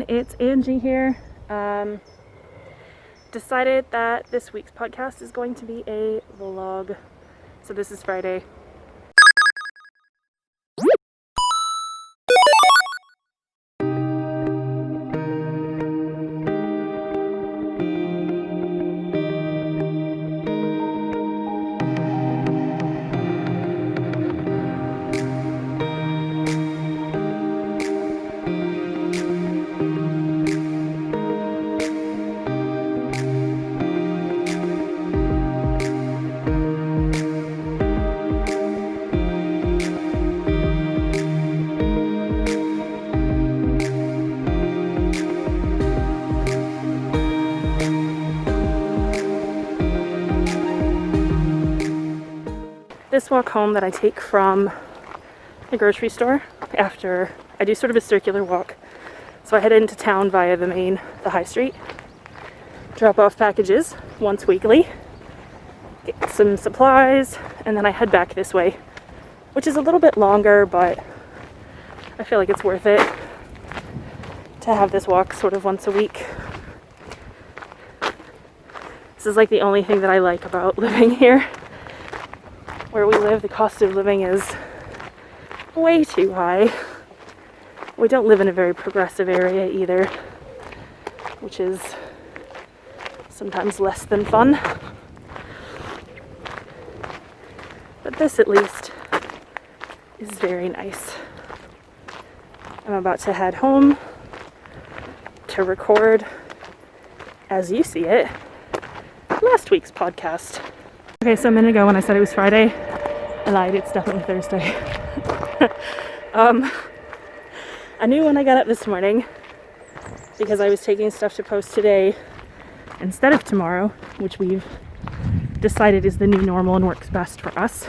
It's Angie here. Decided that this week's podcast is going to be a vlog. So this is Friday. This walk home that I take from the grocery store after I do sort of a circular walk. So I head into town via the high street, drop off packages once weekly, get some supplies, and then I head back this way, which is a little bit longer, but I feel like it's worth it to have this walk sort of once a week. This is like the only thing that I like about living here. Where we live, the cost of living is way too high. We don't live in a very progressive area either, which is sometimes less than fun. But this at least is very nice. I'm about to head home to record, as you see it, last week's podcast. Okay, so a minute ago when I said it was Friday, I lied, it's definitely Thursday. I knew when I got up this morning, because I was taking stuff to post today instead of tomorrow, which we've decided is the new normal and works best for us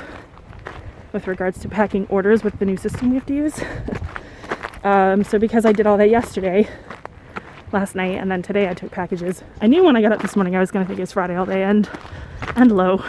with regards to packing orders with the new system we have to use. So because I did all that last night, and then today I took packages, I knew when I got up this morning I was going to think it was Friday all day and low.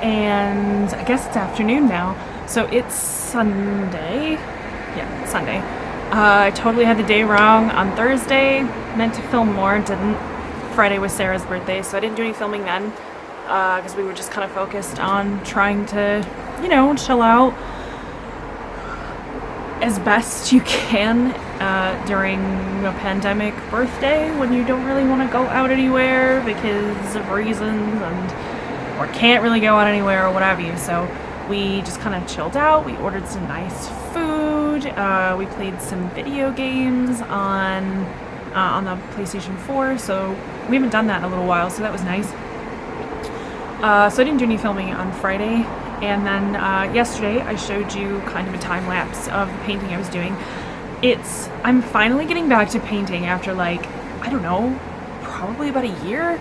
And I guess it's afternoon now, so it's Sunday. Yeah, Sunday. I totally had the day wrong on Thursday, meant to film more, didn't. Friday was Sarah's birthday, so I didn't do any filming then, because we were just kind of focused on trying to, chill out as best you can during a pandemic birthday when you don't really want to go out anywhere because of reasons or can't really go out anywhere or what have you. So we just kind of chilled out. We ordered some nice food. We played some video games on on the PlayStation 4, so we haven't done that in a little while, so that was nice. So I didn't do any filming on Friday, and then yesterday I showed you kind of a time lapse of the painting I was doing. I'm finally getting back to painting after, like, I don't know, probably about a year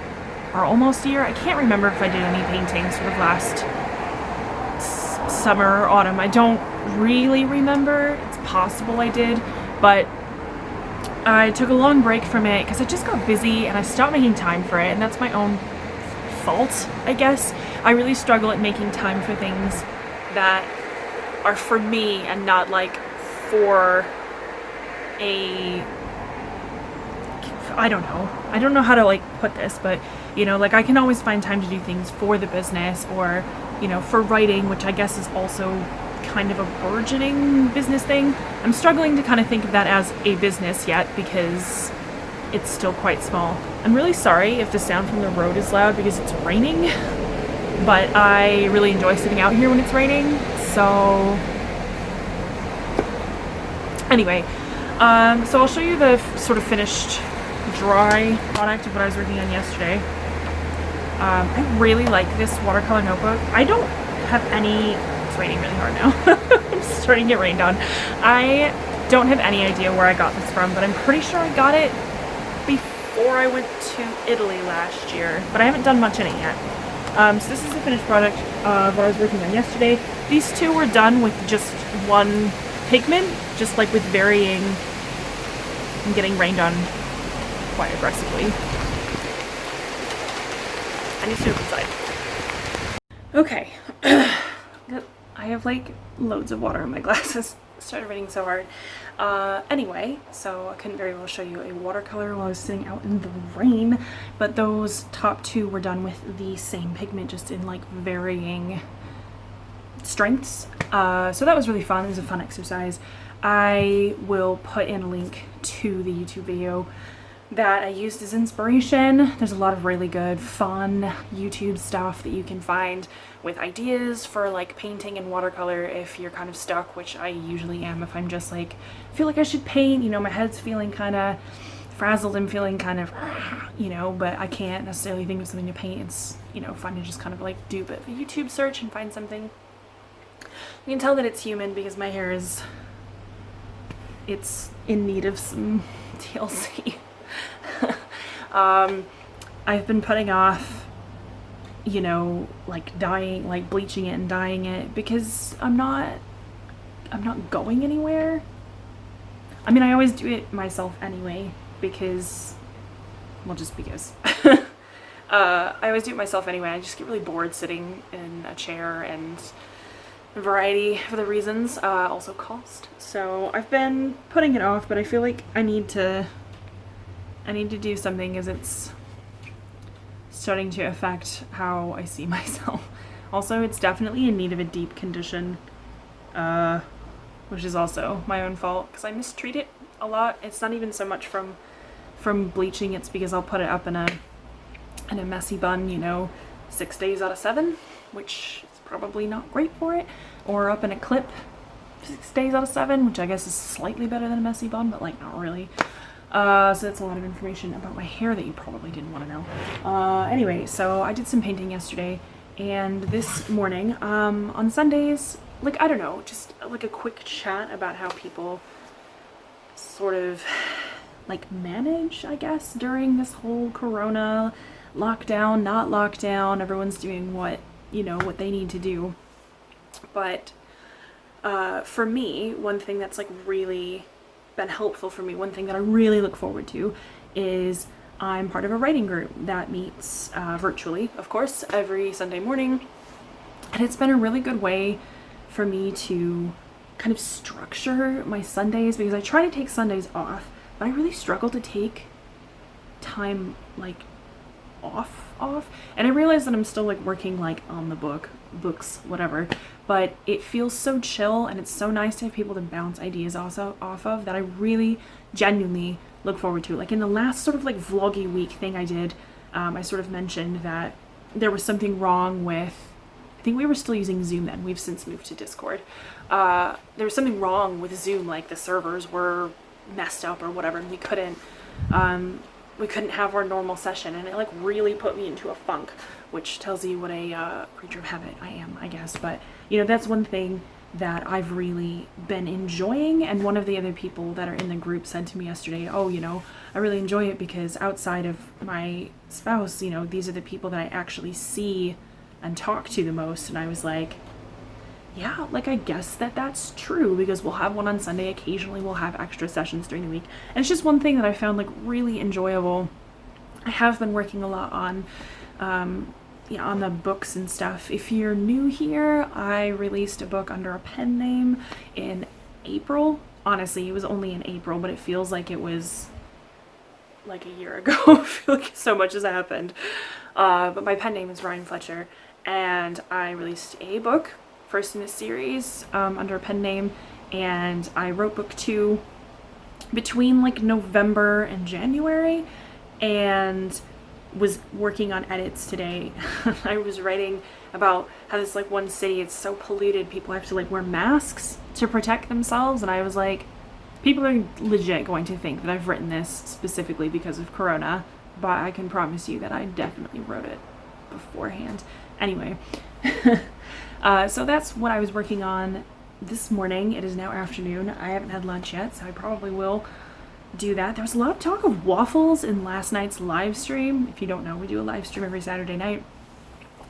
or almost a year. I can't remember if I did any painting sort of last summer or autumn. I don't really remember. It's possible I did, but I took a long break from it because I just got busy and I stopped making time for it, and that's my own fault, I guess. I really struggle at making time for things that are for me and not like for I don't know how to like put this, but you know, like I can always find time to do things for the business or, you know, for writing, which I guess is also kind of a burgeoning business thing. I'm struggling to kind of think of that as a business yet because it's still quite small. I'm really sorry if the sound from the road is loud because it's raining, but I really enjoy sitting out here when it's raining. So anyway, so I'll show you the sort of finished dry product of what I was working on yesterday. I really like this watercolor notebook. I don't have any, it's raining really hard now. I'm starting to get rained on. I don't have any idea where I got this from, but I'm pretty sure I got it before I went to Italy last year, but I haven't done much in it yet. So this is the finished product of what I was working on yesterday. These two were done with just one pigment, just like with varying. I'm getting rained on quite aggressively. I need to move inside. Okay. I have like loads of water in my glasses. It started raining so hard. Anyway, so I couldn't very well show you a watercolor while I was sitting out in the rain, but those top two were done with the same pigment, just in like varying strengths. So that was really fun. It was a fun exercise. I will put in a link to the YouTube video that I used as inspiration. There's a lot of really good, fun YouTube stuff that you can find with ideas for like painting and watercolor if you're kind of stuck, which I usually am if I'm just like, feel like I should paint, you know, my head's feeling kind of frazzled and feeling kind of, you know, but I can't necessarily think of something to paint. It's, you know, fun to just kind of like do a bit of a YouTube search and find something. You can tell that it's human because my hair it's in need of some TLC. I've been putting off, you know, like dyeing, like bleaching it and dyeing it because I'm not going anywhere. I mean, I always do it myself anyway because, well, just because. I always do it myself anyway. I just get really bored sitting in a chair, and a variety of the reasons, also cost. So I've been putting it off, but I feel like I need to do something as it's starting to affect how I see myself. Also, it's definitely in need of a deep condition, which is also my own fault because I mistreat it a lot. It's not even so much from bleaching, it's because I'll put it up in a messy bun, you know, 6 days out of 7, which is probably not great for it, or up in a clip 6 days out of 7, which I guess is slightly better than a messy bun, but like not really. So that's a lot of information about my hair that you probably didn't want to know. Anyway, so I did some painting yesterday, and this morning, on Sundays, like, I don't know, just like a quick chat about how people sort of like manage, I guess, during this whole corona lockdown, not lockdown, everyone's doing what, you know, what they need to do. But for me, one thing that's like really been helpful for me, one thing that I really look forward to, is I'm part of a writing group that meets virtually, of course, every Sunday morning. And it's been a really good way for me to kind of structure my Sundays, because I try to take Sundays off, but I really struggle to take time like off. And I realize that I'm still like working like on the books, whatever, but it feels so chill, and it's so nice to have people to bounce ideas also off of, that I really genuinely look forward to. Like in the last sort of like vloggy week thing I did, I sort of mentioned that there was something wrong with, I think we were still using Zoom then, we've since moved to Discord. There was something wrong with Zoom, like the servers were messed up or whatever, and we couldn't we couldn't have our normal session, and it like really put me into a funk, which tells you what a creature of habit I am, I guess. But you know, that's one thing that I've really been enjoying, and one of the other people that are in the group said to me yesterday, oh, you know, I really enjoy it because outside of my spouse, you know, these are the people that I actually see and talk to the most. And I was like, yeah, like I guess that's true, because we'll have one on Sunday, occasionally we'll have extra sessions during the week, and it's just one thing that I found like really enjoyable. I have been working a lot on on the books and stuff. If you're new here, I released a book under a pen name in April. Honestly, it was only in April, but it feels like it was like a year ago. I feel like so much has happened. But my pen name is Ryan Fletcher, and I released a book, first in a series, under a pen name, and I wrote book 2 between like November and January, and was working on edits today. I was writing about how this like one city, it's so polluted, people have to like wear masks to protect themselves, and I was like, people are legit going to think that I've written this specifically because of Corona, but I can promise you that I definitely wrote it beforehand. Anyway, so that's what I was working on this morning. It is now afternoon. I haven't had lunch yet, so I probably will do that. There was a lot of talk of waffles in last night's live stream. If you don't know, we do a live stream every Saturday night.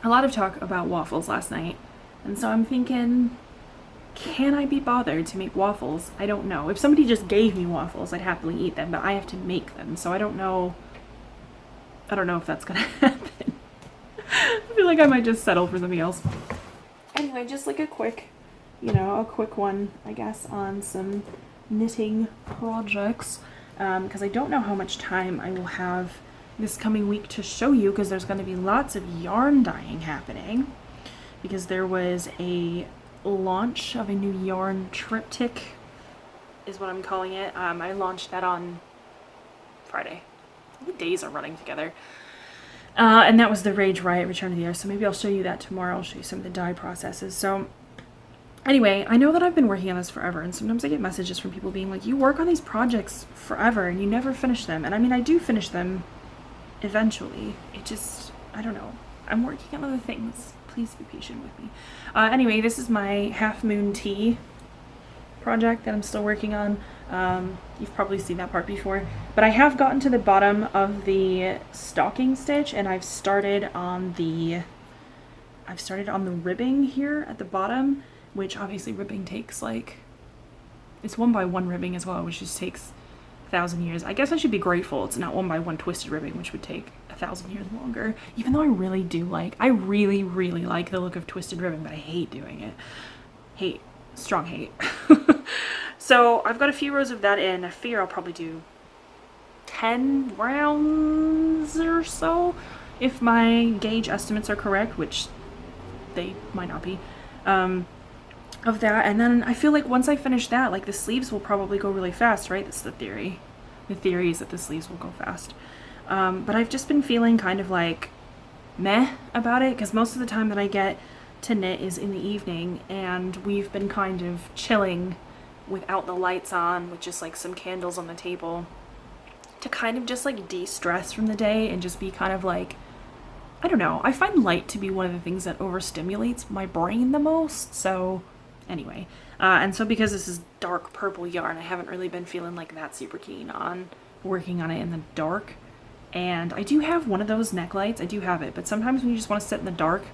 A lot of talk about waffles last night, and so I'm thinking, can I be bothered to make waffles? I don't know. If somebody just gave me waffles, I'd happily eat them, but I have to make them, so I don't know if that's gonna happen. I feel like I might just settle for something else. Anyway, just like a quick one, I guess, on some knitting projects, because I don't know how much time I will have this coming week to show you, because there's going to be lots of yarn dyeing happening, because there was a launch of a new yarn triptych, is what I'm calling it. I launched that on Friday. The days are running together. And that was the Rage Riot Return to the Air, so maybe I'll show you that tomorrow. I'll show you some of the dye processes. So anyway, I know that I've been working on this forever, and sometimes I get messages from people being like, you work on these projects forever and you never finish them. And I mean, I do finish them eventually. It just, I don't know. I'm working on other things. Please be patient with me. Anyway, this is my Half Moon Tea project that I'm still working on. You've probably seen that part before, but I have gotten to the bottom of the stocking stitch, and I've started on the ribbing here at the bottom, which obviously ribbing takes like, it's 1x1 ribbing as well, which just takes 1,000 years. I guess I should be grateful it's not 1x1 twisted ribbing, which would take 1,000 years longer, even though I really like the look of twisted ribbing, but I hate doing it. Strong hate. So I've got a few rows of that in. I figure I'll probably do 10 rounds or so, if my gauge estimates are correct, which they might not be, of that. And then I feel like once I finish that, like the sleeves will probably go really fast, right? That's the theory. The theory is that the sleeves will go fast. But I've just been feeling kind of like meh about it, because most of the time that I get to knit is in the evening, and we've been kind of chilling without the lights on, with just like some candles on the table, to kind of just like de-stress from the day and just be kind of like, I don't know, I find light to be one of the things that overstimulates my brain the most. So anyway, and so because this is dark purple yarn, I haven't really been feeling like that super keen on working on it in the dark. And I do have one of those neck lights, I do have it, but sometimes when you just want to sit in the dark,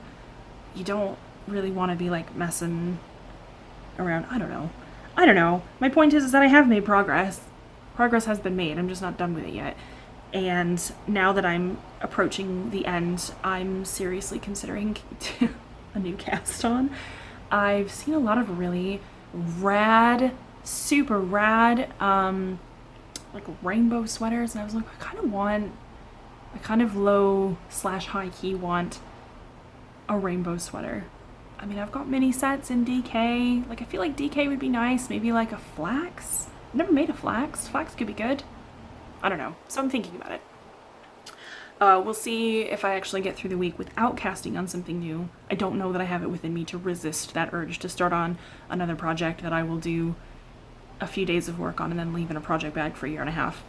you don't really want to be like messing around. I don't know. My point is that I have made progress. Progress has been made. I'm just not done with it yet. And now that I'm approaching the end, I'm seriously considering a new cast on. I've seen a lot of really rad, super rad, like rainbow sweaters, and I was like, I kind of low/high key want a rainbow sweater. I mean, I've got mini sets in DK. Like, I feel like DK would be nice. Maybe like a flax. I've never made a flax. Flax could be good. I don't know. So I'm thinking about it. We'll see if I actually get through the week without casting on something new. I don't know that I have it within me to resist that urge to start on another project that I will do a few days of work on and then leave in a project bag for a year and a half.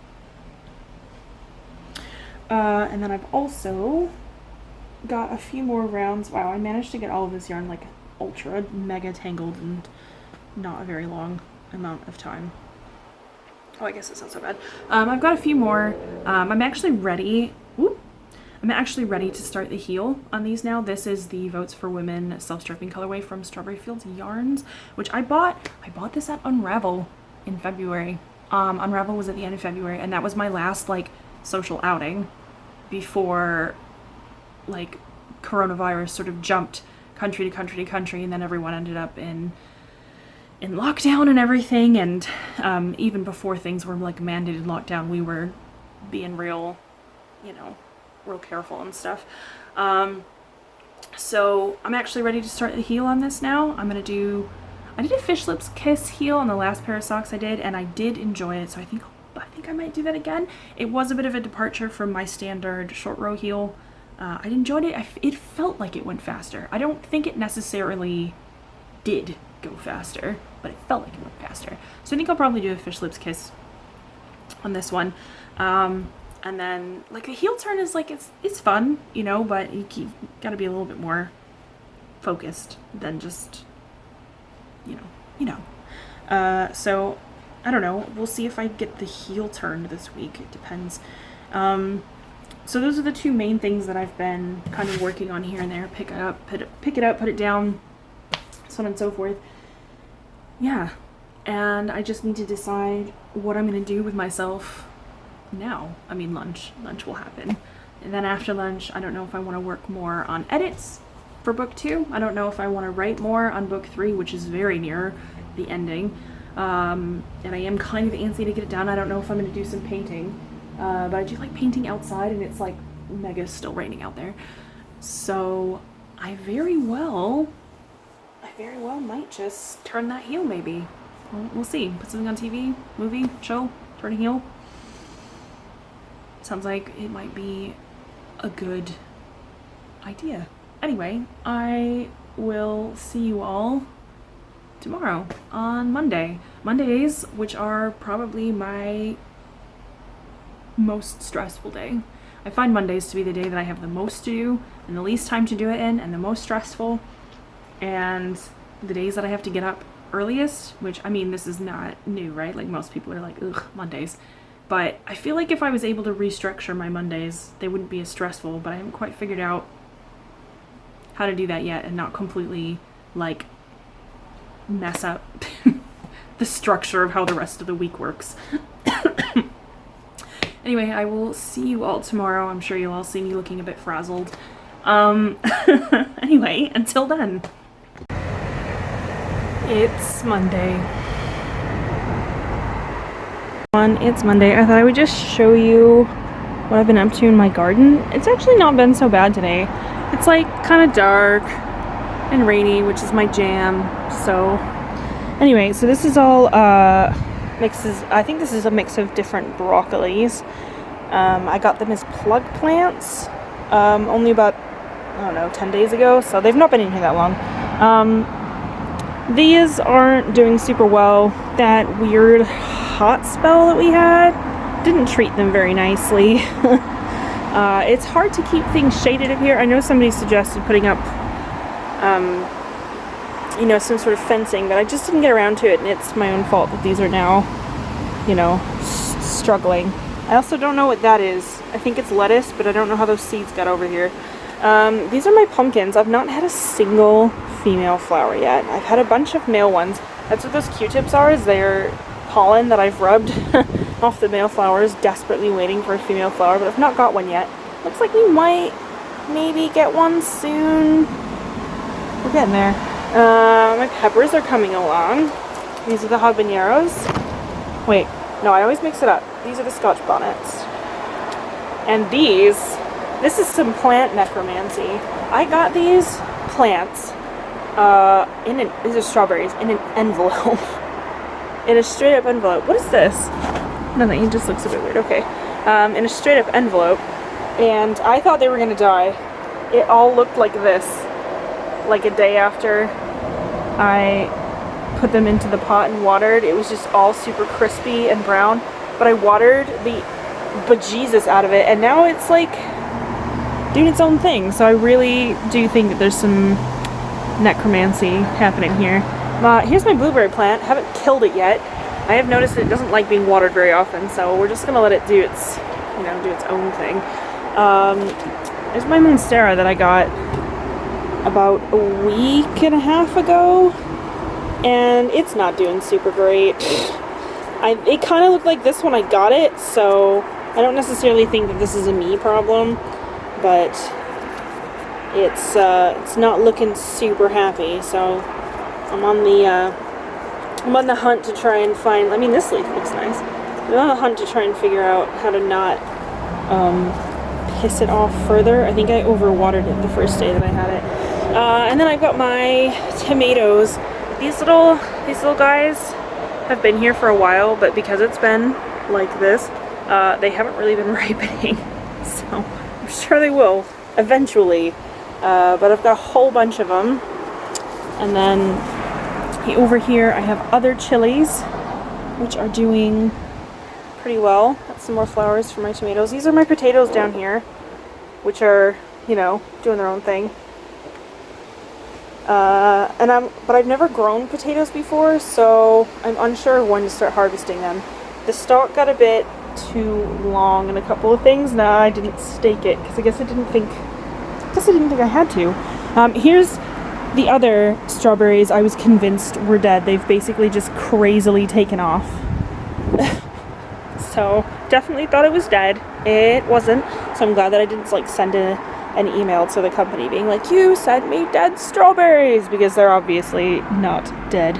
And then I've also got a few more rounds. Wow, I managed to get all of this yarn like ultra mega tangled in not a very long amount of time. Oh, I guess it's not so bad. I've got a few more. I'm actually ready. Whoop. I'm actually ready to start the heel on these now. This is the Votes for Women self-striping colorway from Strawberry Fields Yarns, which I bought this at Unravel in February. Unravel was at the end of February, and that was my last like social outing before like coronavirus sort of jumped country to country to country, and then everyone ended up in lockdown and everything. And even before things were like mandated lockdown, we were being real, you know, real careful and stuff. So I'm actually ready to start the heel on this now. I did a Fish Lips Kiss heel on the last pair of socks I did, and I did enjoy it, so I think I might do that again. It was a bit of a departure from my standard short row heel. I enjoyed it. It felt like it went faster. I don't think it necessarily did go faster, but it felt like it went faster. So I think I'll probably do a Fish Lips Kiss on this one. And then like the heel turn is like, it's fun, you know, but you gotta be a little bit more focused than just, you know. So I don't know. We'll see if I get the heel turned this week. It depends. So those are the two main things that I've been kind of working on here and there. Pick it up, put it down, so on and so forth. Yeah. And I just need to decide what I'm going to do with myself now. I mean, lunch will happen. And then after lunch, I don't know if I want to work more on edits for book 2. I don't know if I want to write more on book 3, which is very near the ending. And I am kind of antsy to get it done. I don't know if I'm going to do some painting. But I do like painting outside, and it's like mega still raining out there. So I very well might just turn that heel maybe. We'll see. Put something on TV, movie, show, turn a heel. Sounds like it might be a good idea. Anyway, I will see you all tomorrow on Monday. Mondays, which are probably my most stressful day. I find Mondays to be the day that I have the most to do and the least time to do it in, and the most stressful, and the days that I have to get up earliest, which, I mean, this is not new, right? Like, most people are like, ugh, Mondays. But I feel like if I was able to restructure my Mondays, they wouldn't be as stressful, but I haven't quite figured out how to do that yet and not completely, like, mess up the structure of how the rest of the week works. Anyway, I will see you all tomorrow. I'm sure you'll all see me looking a bit frazzled. Anyway, until then. It's Monday. It's Monday. I thought I would just show you what I've been up to in my garden. It's actually not been so bad today. It's like kind of dark and rainy, which is my jam. So anyway, so this is all mixes. I think this is a mix of different broccolis. I got them as plug plants only about, I don't know, 10 days ago, so they've not been in here that long. These aren't doing super well. That weird hot spell that we had didn't treat them very nicely. It's hard to keep things shaded up here. I know somebody suggested putting up you know, some sort of fencing, but I just didn't get around to it, and it's my own fault that these are now, you know, struggling. I also don't know what that is. I think it's lettuce, but I don't know how those seeds got over here. These are my pumpkins. I've not had a single female flower yet. I've had a bunch of male ones. That's what those Q-tips are, is they're pollen that I've rubbed off the male flowers, desperately waiting for a female flower, but I've not got one yet. Looks like we might maybe get one soon. We're getting there. My peppers are coming along. These are the habaneros. Wait, no, I always mix it up. These are the Scotch bonnets. And this is some plant necromancy. I got these plants these are strawberries, in an envelope. In a straight up envelope. What is this? Nothing, it just looks a bit weird. Okay. In a straight up envelope. And I thought they were gonna die. It all looked like this. Like a day after I put them into the pot and watered. It was just all super crispy and brown. But I watered the bejesus out of it, and now it's like doing its own thing. So I really do think that there's some necromancy happening here. Here's my blueberry plant. Haven't killed it yet. I have noticed that it doesn't like being watered very often, so we're just gonna let it do its, you know, do its own thing. There's my monstera that I got about a week and a half ago, and it's not doing super great. It kind of looked like this when I got it, so I don't necessarily think that this is a me problem, but it's not looking super happy. So I'm on the hunt to try and find. I mean, this leaf looks nice. I'm on the hunt to try and figure out how to not piss it off further. I think I overwatered it the first day that I had it. And then I've got my tomatoes. These little guys have been here for a while, but because it's been like this, they haven't really been ripening. So I'm sure they will eventually. But I've got a whole bunch of them. And then over here I have other chilies, which are doing pretty well. Got some more flowers for my tomatoes. These are my potatoes down here, which are, you know, doing their own thing. But I've never grown potatoes before, so I'm unsure when to start harvesting them. The stalk got a bit too long in a couple of things. Nah, I didn't stake it because I guess I didn't think I had to. Here's the other strawberries I was convinced were dead. They've basically just crazily taken off. So definitely thought it was dead. It wasn't. So I'm glad that I didn't like send an email to the company being like, you sent me dead strawberries, because they're obviously not dead.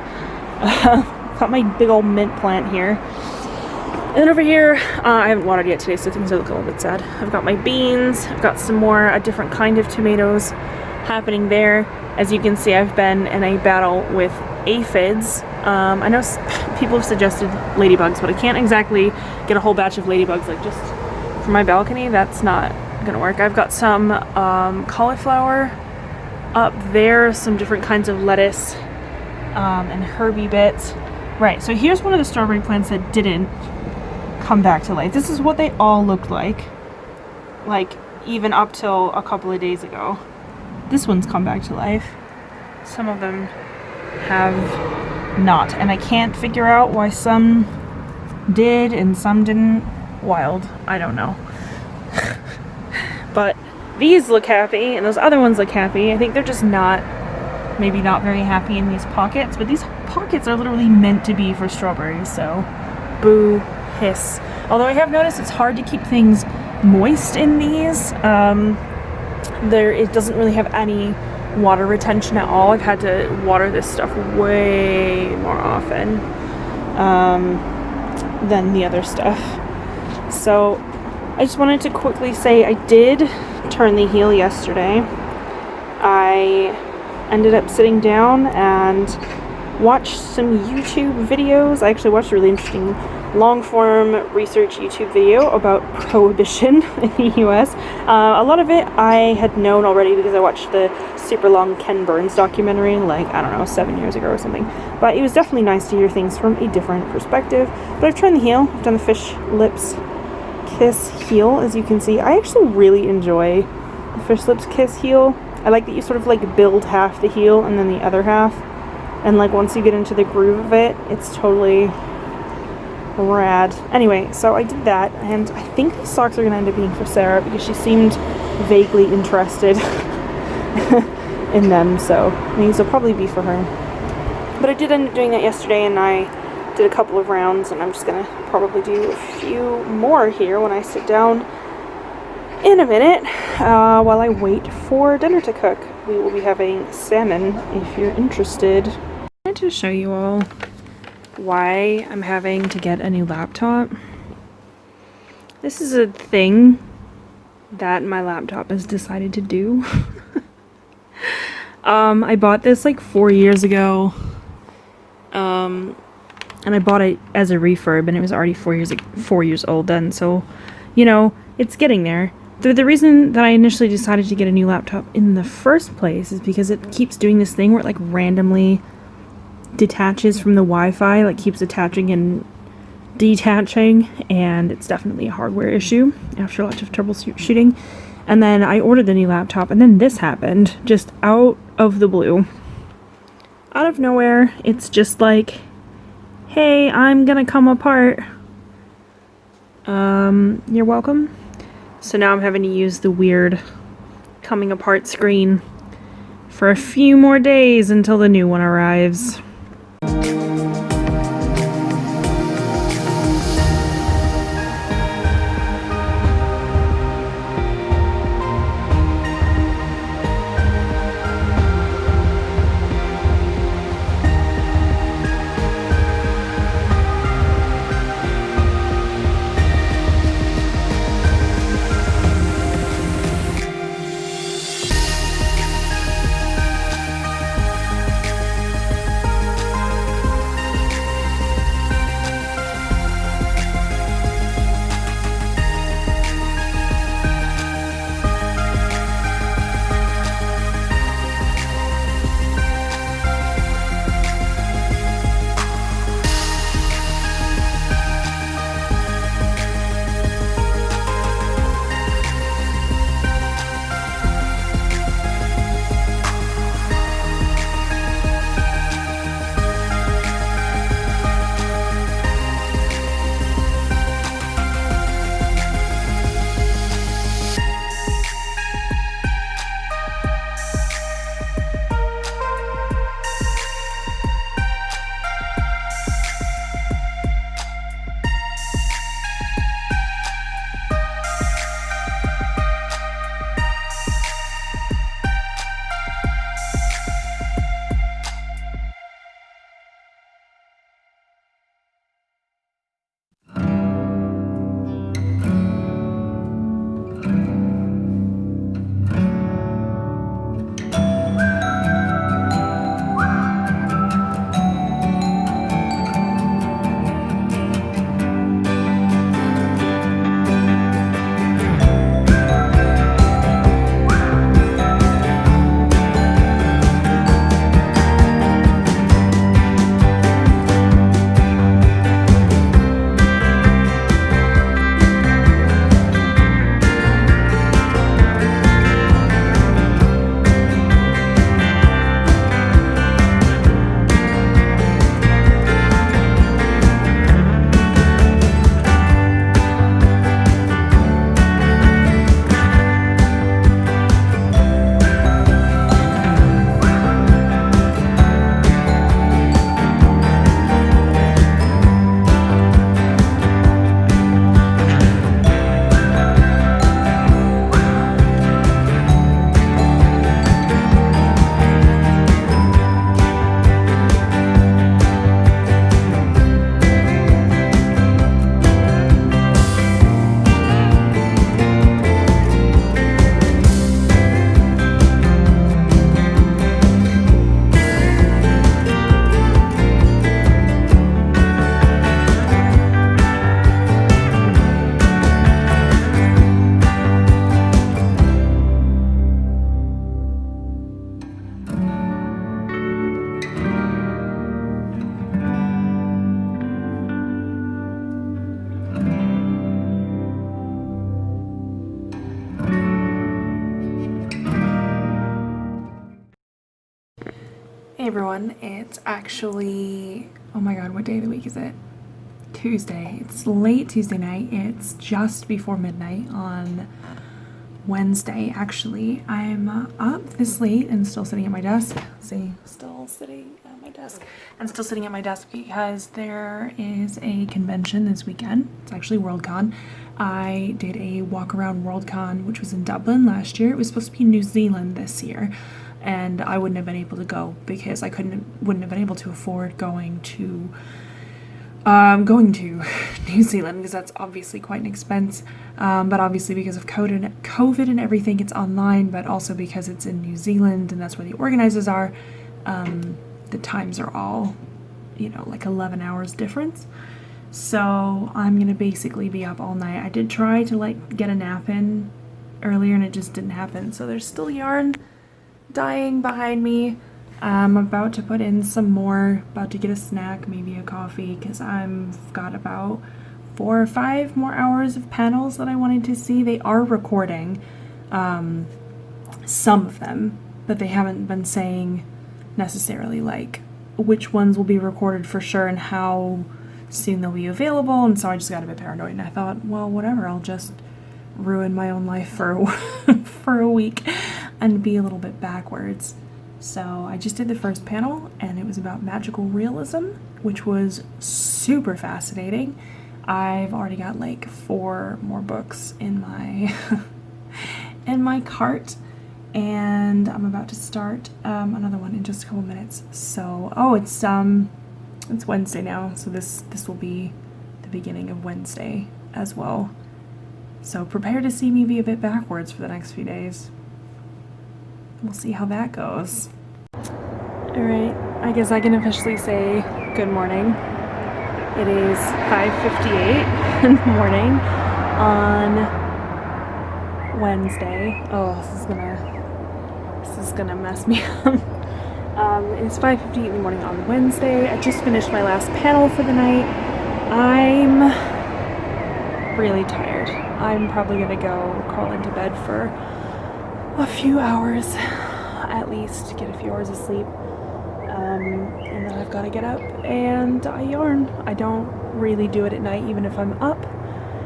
Got my big old mint plant here. And then over here, I haven't watered yet today, so things are looking a little bit sad. I've got my beans. I've got some more, a different kind of tomatoes happening there. As you can see, I've been in a battle with aphids. I know people have suggested ladybugs, but I can't exactly get a whole batch of ladybugs like just from my balcony. That's not gonna work. I've got some cauliflower up there, some different kinds of lettuce, and herby bits. Right, so here's one of the strawberry plants that didn't come back to life. This is what they all looked like even up till a couple of days ago. This one's come back to life. Some of them have not, and I can't figure out why some did and some didn't. Wild, I don't know. But these look happy and those other ones look happy. I think they're just maybe not very happy in these pockets, but these pockets are literally meant to be for strawberries, so boo hiss. Although I have noticed it's hard to keep things moist in these. It doesn't really have any water retention at all. I've had to water this stuff way more often than the other stuff. So I just wanted to quickly say I did turn the heel yesterday. I ended up sitting down and watched some YouTube videos. I actually watched a really interesting long-form research YouTube video about prohibition in the US. A lot of it I had known already because I watched the super long Ken Burns documentary like, I don't know, 7 years ago or something. But it was definitely nice to hear things from a different perspective. But I've turned the heel. I've done the fish lips kiss heel, as you can see. I actually really enjoy the fish lips kiss heel. I like that you sort of like build half the heel and then the other half. And like once you get into the groove of it, it's totally rad. Anyway, so I did that, and I think these socks are going to end up being for Sarah because she seemed vaguely interested in them, so these will probably be for her. But I did end up doing that yesterday, and I did a couple of rounds, and I'm just going to probably do a few more here when I sit down in a minute while I wait for dinner to cook. We will be having salmon if you're interested. I wanted to show you all why I'm having to get a new laptop. This is a thing that my laptop has decided to do. I bought this like 4 years ago, and I bought it as a refurb, and it was already 4 years old then, so you know, it's getting there. The reason that I initially decided to get a new laptop in the first place is because it keeps doing this thing where it like randomly detaches from the Wi-Fi, like keeps attaching and detaching, and it's definitely a hardware issue after lots of troubleshooting. And then I ordered the new laptop, and then this happened just out of the blue. Out of nowhere, it's just like, hey, I'm gonna come apart. You're welcome. So now I'm having to use the weird coming apart screen for a few more days until the new one arrives. Hey everyone, it's actually, oh my god, what day of the week is it? Tuesday. It's late Tuesday night. It's just before midnight on Wednesday, actually. I'm up this late and still sitting at my desk. See, still sitting at my desk. And still sitting at my desk because there is a convention this weekend. It's actually Worldcon. I did a walk around Worldcon, which was in Dublin last year. It was supposed to be in New Zealand this year, and I wouldn't have been able to go because I wouldn't have been able to afford going to New Zealand, because that's obviously quite an expense, but obviously because of COVID and everything, it's online, but also because it's in New Zealand and that's where the organizers are, the times are all, like 11 hours difference. So I'm gonna basically be up all night. I did try to get a nap in earlier and it just didn't happen. So there's still yarn dying behind me. I'm about to put in some more, about to get a snack, maybe a coffee, because I've got about 4 or 5 more hours of panels that I wanted to see. They are recording some of them, but they haven't been saying necessarily like which ones will be recorded for sure and how soon they'll be available. And so I just got a bit paranoid, and I thought, well, whatever, I'll just ruin my own life for for a week and be a little bit backwards. So I just did the first panel, and it was about magical realism, which was super fascinating. I've already got like 4 more books in my in my cart, and I'm about to start another one in just a couple minutes. So it's Wednesday now, so this will be the beginning of Wednesday as well. So prepare to see me be a bit backwards for the next few days. We'll see how that goes. Alright, I guess I can officially say good morning. It is 5:58 in the morning on Wednesday. Oh, this is gonna mess me up. It's 5:58 in the morning on Wednesday. I just finished my last panel for the night. I'm really tired. I'm probably gonna go crawl into bed for a few hours at least, get a few hours of sleep, and then I've got to get up and I yarn. I don't really do it at night even if I'm up,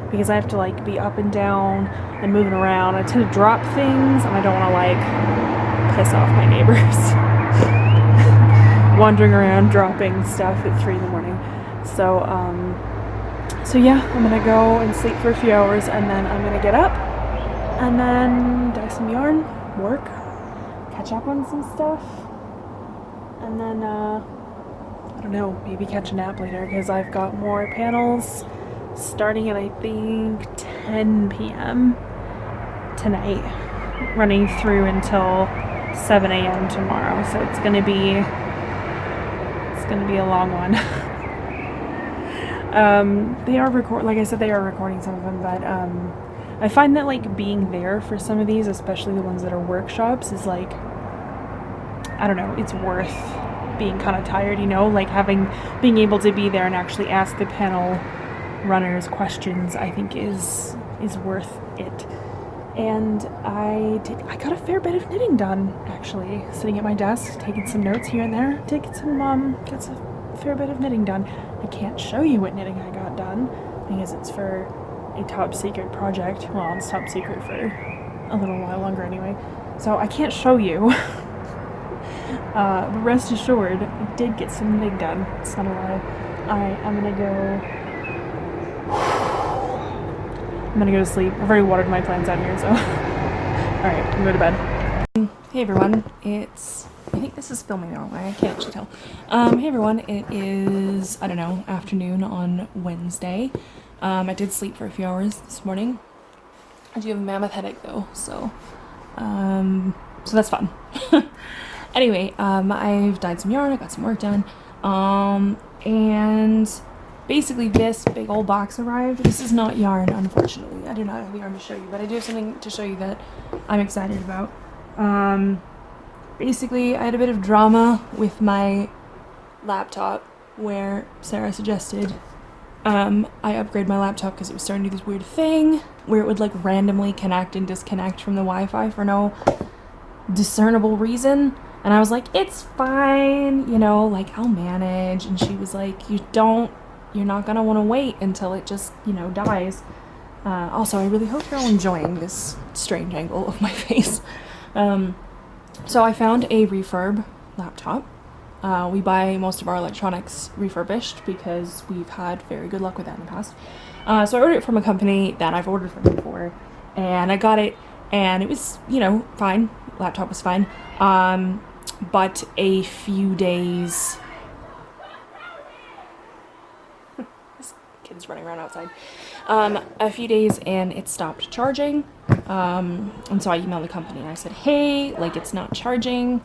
because I have to like be up and down and moving around. I tend to drop things and I don't want to like piss off my neighbors wandering around dropping stuff at 3 in the morning. So yeah, I'm gonna go and sleep for a few hours, and then I'm gonna get up and then dye some yarn, work, catch up on some stuff, and then, I don't know, maybe catch a nap later, because I've got more panels starting at, I think, 10 p.m. tonight, running through until 7 a.m. tomorrow, so it's gonna be a long one. They are like I said, they are recording some of them, but, I find that like being there for some of these, especially the ones that are workshops, is like, I don't know, it's worth being kind of tired, you know, like being able to be there and actually ask the panel runners questions, I think is worth it. And I got a fair bit of knitting done, actually, sitting at my desk, taking some notes here and there, got a fair bit of knitting done. I can't show you what knitting I got done, because it's for a top secret project. Well, it's top secret for a little while longer anyway, so I can't show you. But rest assured, I did get some knitting done. It's not a lie. I'm gonna go to sleep. I've already watered my plants out here, so alright, I'm going to bed. Hey everyone, I think this is filming the wrong way, I can't actually tell. Hey everyone, it is, I don't know, afternoon on Wednesday. I did sleep for a few hours this morning. I do have a mammoth headache though, so that's fun. Anyway, I've dyed some yarn, I got some work done, and basically this big old box arrived. This is not yarn, unfortunately. I do not have yarn to show you, but I do have something to show you that I'm excited about. Basically, I had a bit of drama with my laptop where Sarah suggested I upgrade my laptop because it was starting to do this weird thing where it would like randomly connect and disconnect from the Wi-Fi for no discernible reason. And I was like, it's fine, you know, like I'll manage. And she was like, you're not gonna want to wait until it just, you know, dies. Also, I really hope you're all enjoying this strange angle of my face. So I found a refurb laptop. We buy most of our electronics refurbished because we've had very good luck with that in the past. So I ordered it from a company that I've ordered from before, and I got it, and it was, you know, fine. Laptop was fine. But a few days... This kid's running around outside. A few days and it stopped charging. And so I emailed the company and I said, hey, like it's not charging.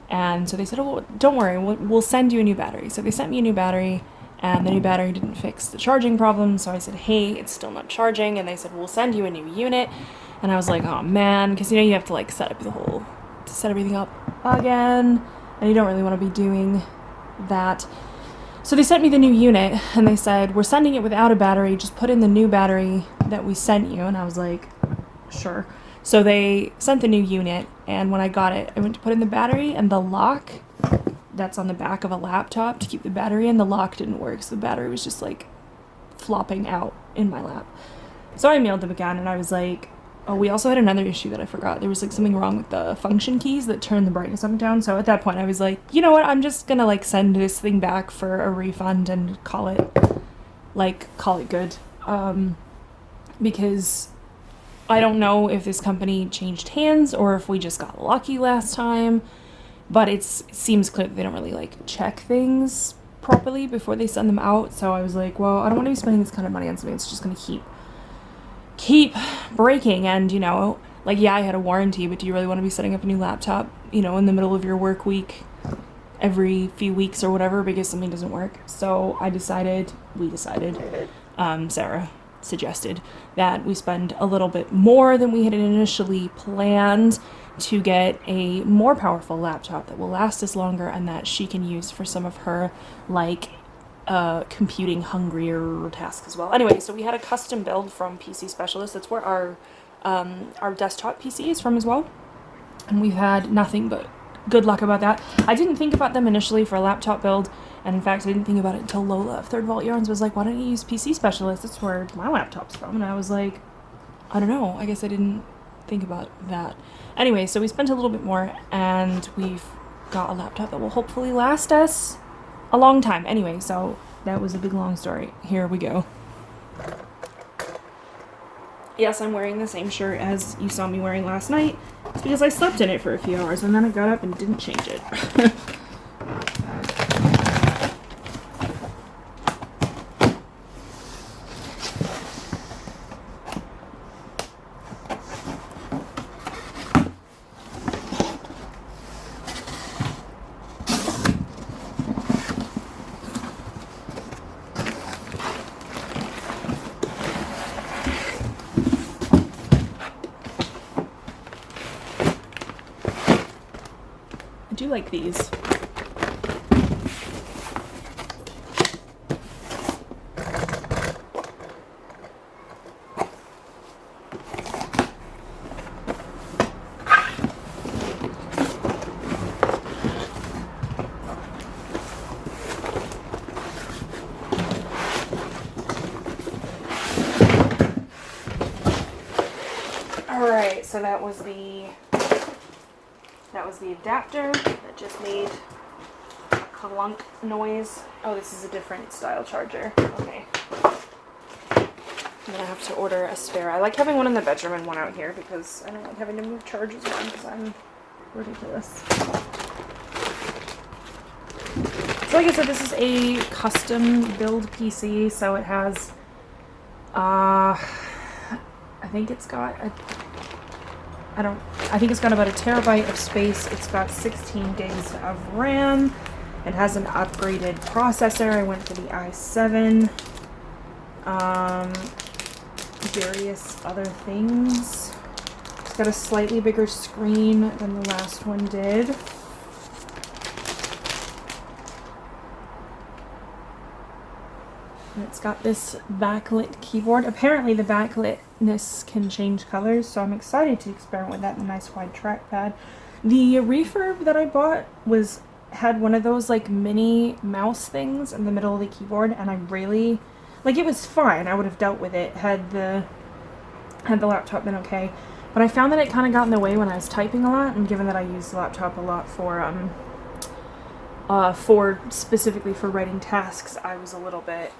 And so they said, oh, don't worry, we'll send you a new battery. So they sent me a new battery, and the new battery didn't fix the charging problem. So I said, hey, it's still not charging. And they said, we'll send you a new unit. And I was like, oh man, because you know you have to like set everything up again. and you don't really want to be doing that. So they sent me the new unit, and they said, we're sending it without a battery, just put in the new battery that we sent you. And I was like, sure. So they sent the new unit, and when I got it, I went to put in the battery, and the lock that's on the back of a laptop to keep the battery in, the lock didn't work, so the battery was just like flopping out in my lap. So I mailed them again, and I was like, oh, we also had another issue that I forgot. There was like something wrong with the function keys that turn the brightness up and down. So at that point I was like, you know what, I'm just gonna like send this thing back for a refund and call it good. Because I don't know if this company changed hands or if we just got lucky last time, but it seems clear that they don't really like check things properly before they send them out. So I was like, well, I don't want to be spending this kind of money on something that's just gonna keep breaking. And, you know, like, yeah, I had a warranty, but do you really want to be setting up a new laptop, you know, in the middle of your work week every few weeks or whatever because something doesn't work? So we decided, Sarah suggested that we spend a little bit more than we had initially planned to get a more powerful laptop that will last us longer and that she can use for some of her, like, computing hungrier tasks as well. Anyway, so we had a custom build from PC Specialist. That's where our desktop PC is from as well. And we've had nothing but good luck about that. I didn't think about them initially for a laptop build, and in fact I didn't think about it until Lola of Third Vault Yarns was like, why don't you use PC Specialist? That's where my laptop's from. And I was like, I don't know, I guess I didn't think about that. Anyway, so we spent a little bit more, and we've got a laptop that will hopefully last us a long time. Anyway, so that was a big long story. Here we go. Yes, I'm wearing the same shirt as you saw me wearing last night. It's because I slept in it for a few hours and then I got up and didn't change it. I do like these. Alright, so that was the adapter that just made a clunk noise. Oh, this is a different style charger. Okay. I'm gonna have to order a spare. I like having one in the bedroom and one out here because I don't like having to move chargers around because I'm ridiculous. So like I said, this is a custom build PC, so it has, I think it's got about a terabyte of space. It's got 16 gigs of RAM. It has an upgraded processor. I went for the i7. Various other things. It's got a slightly bigger screen than the last one did. And it's got this backlit keyboard. Apparently the backlit-ness can change colors, so I'm excited to experiment with that in a nice wide trackpad. The refurb that I bought had one of those like mini mouse things in the middle of the keyboard, and I really, like, it was fine. I would have dealt with it had the laptop been okay. But I found that it kind of got in the way when I was typing a lot, and given that I use the laptop a lot for specifically for writing tasks, I was a little bit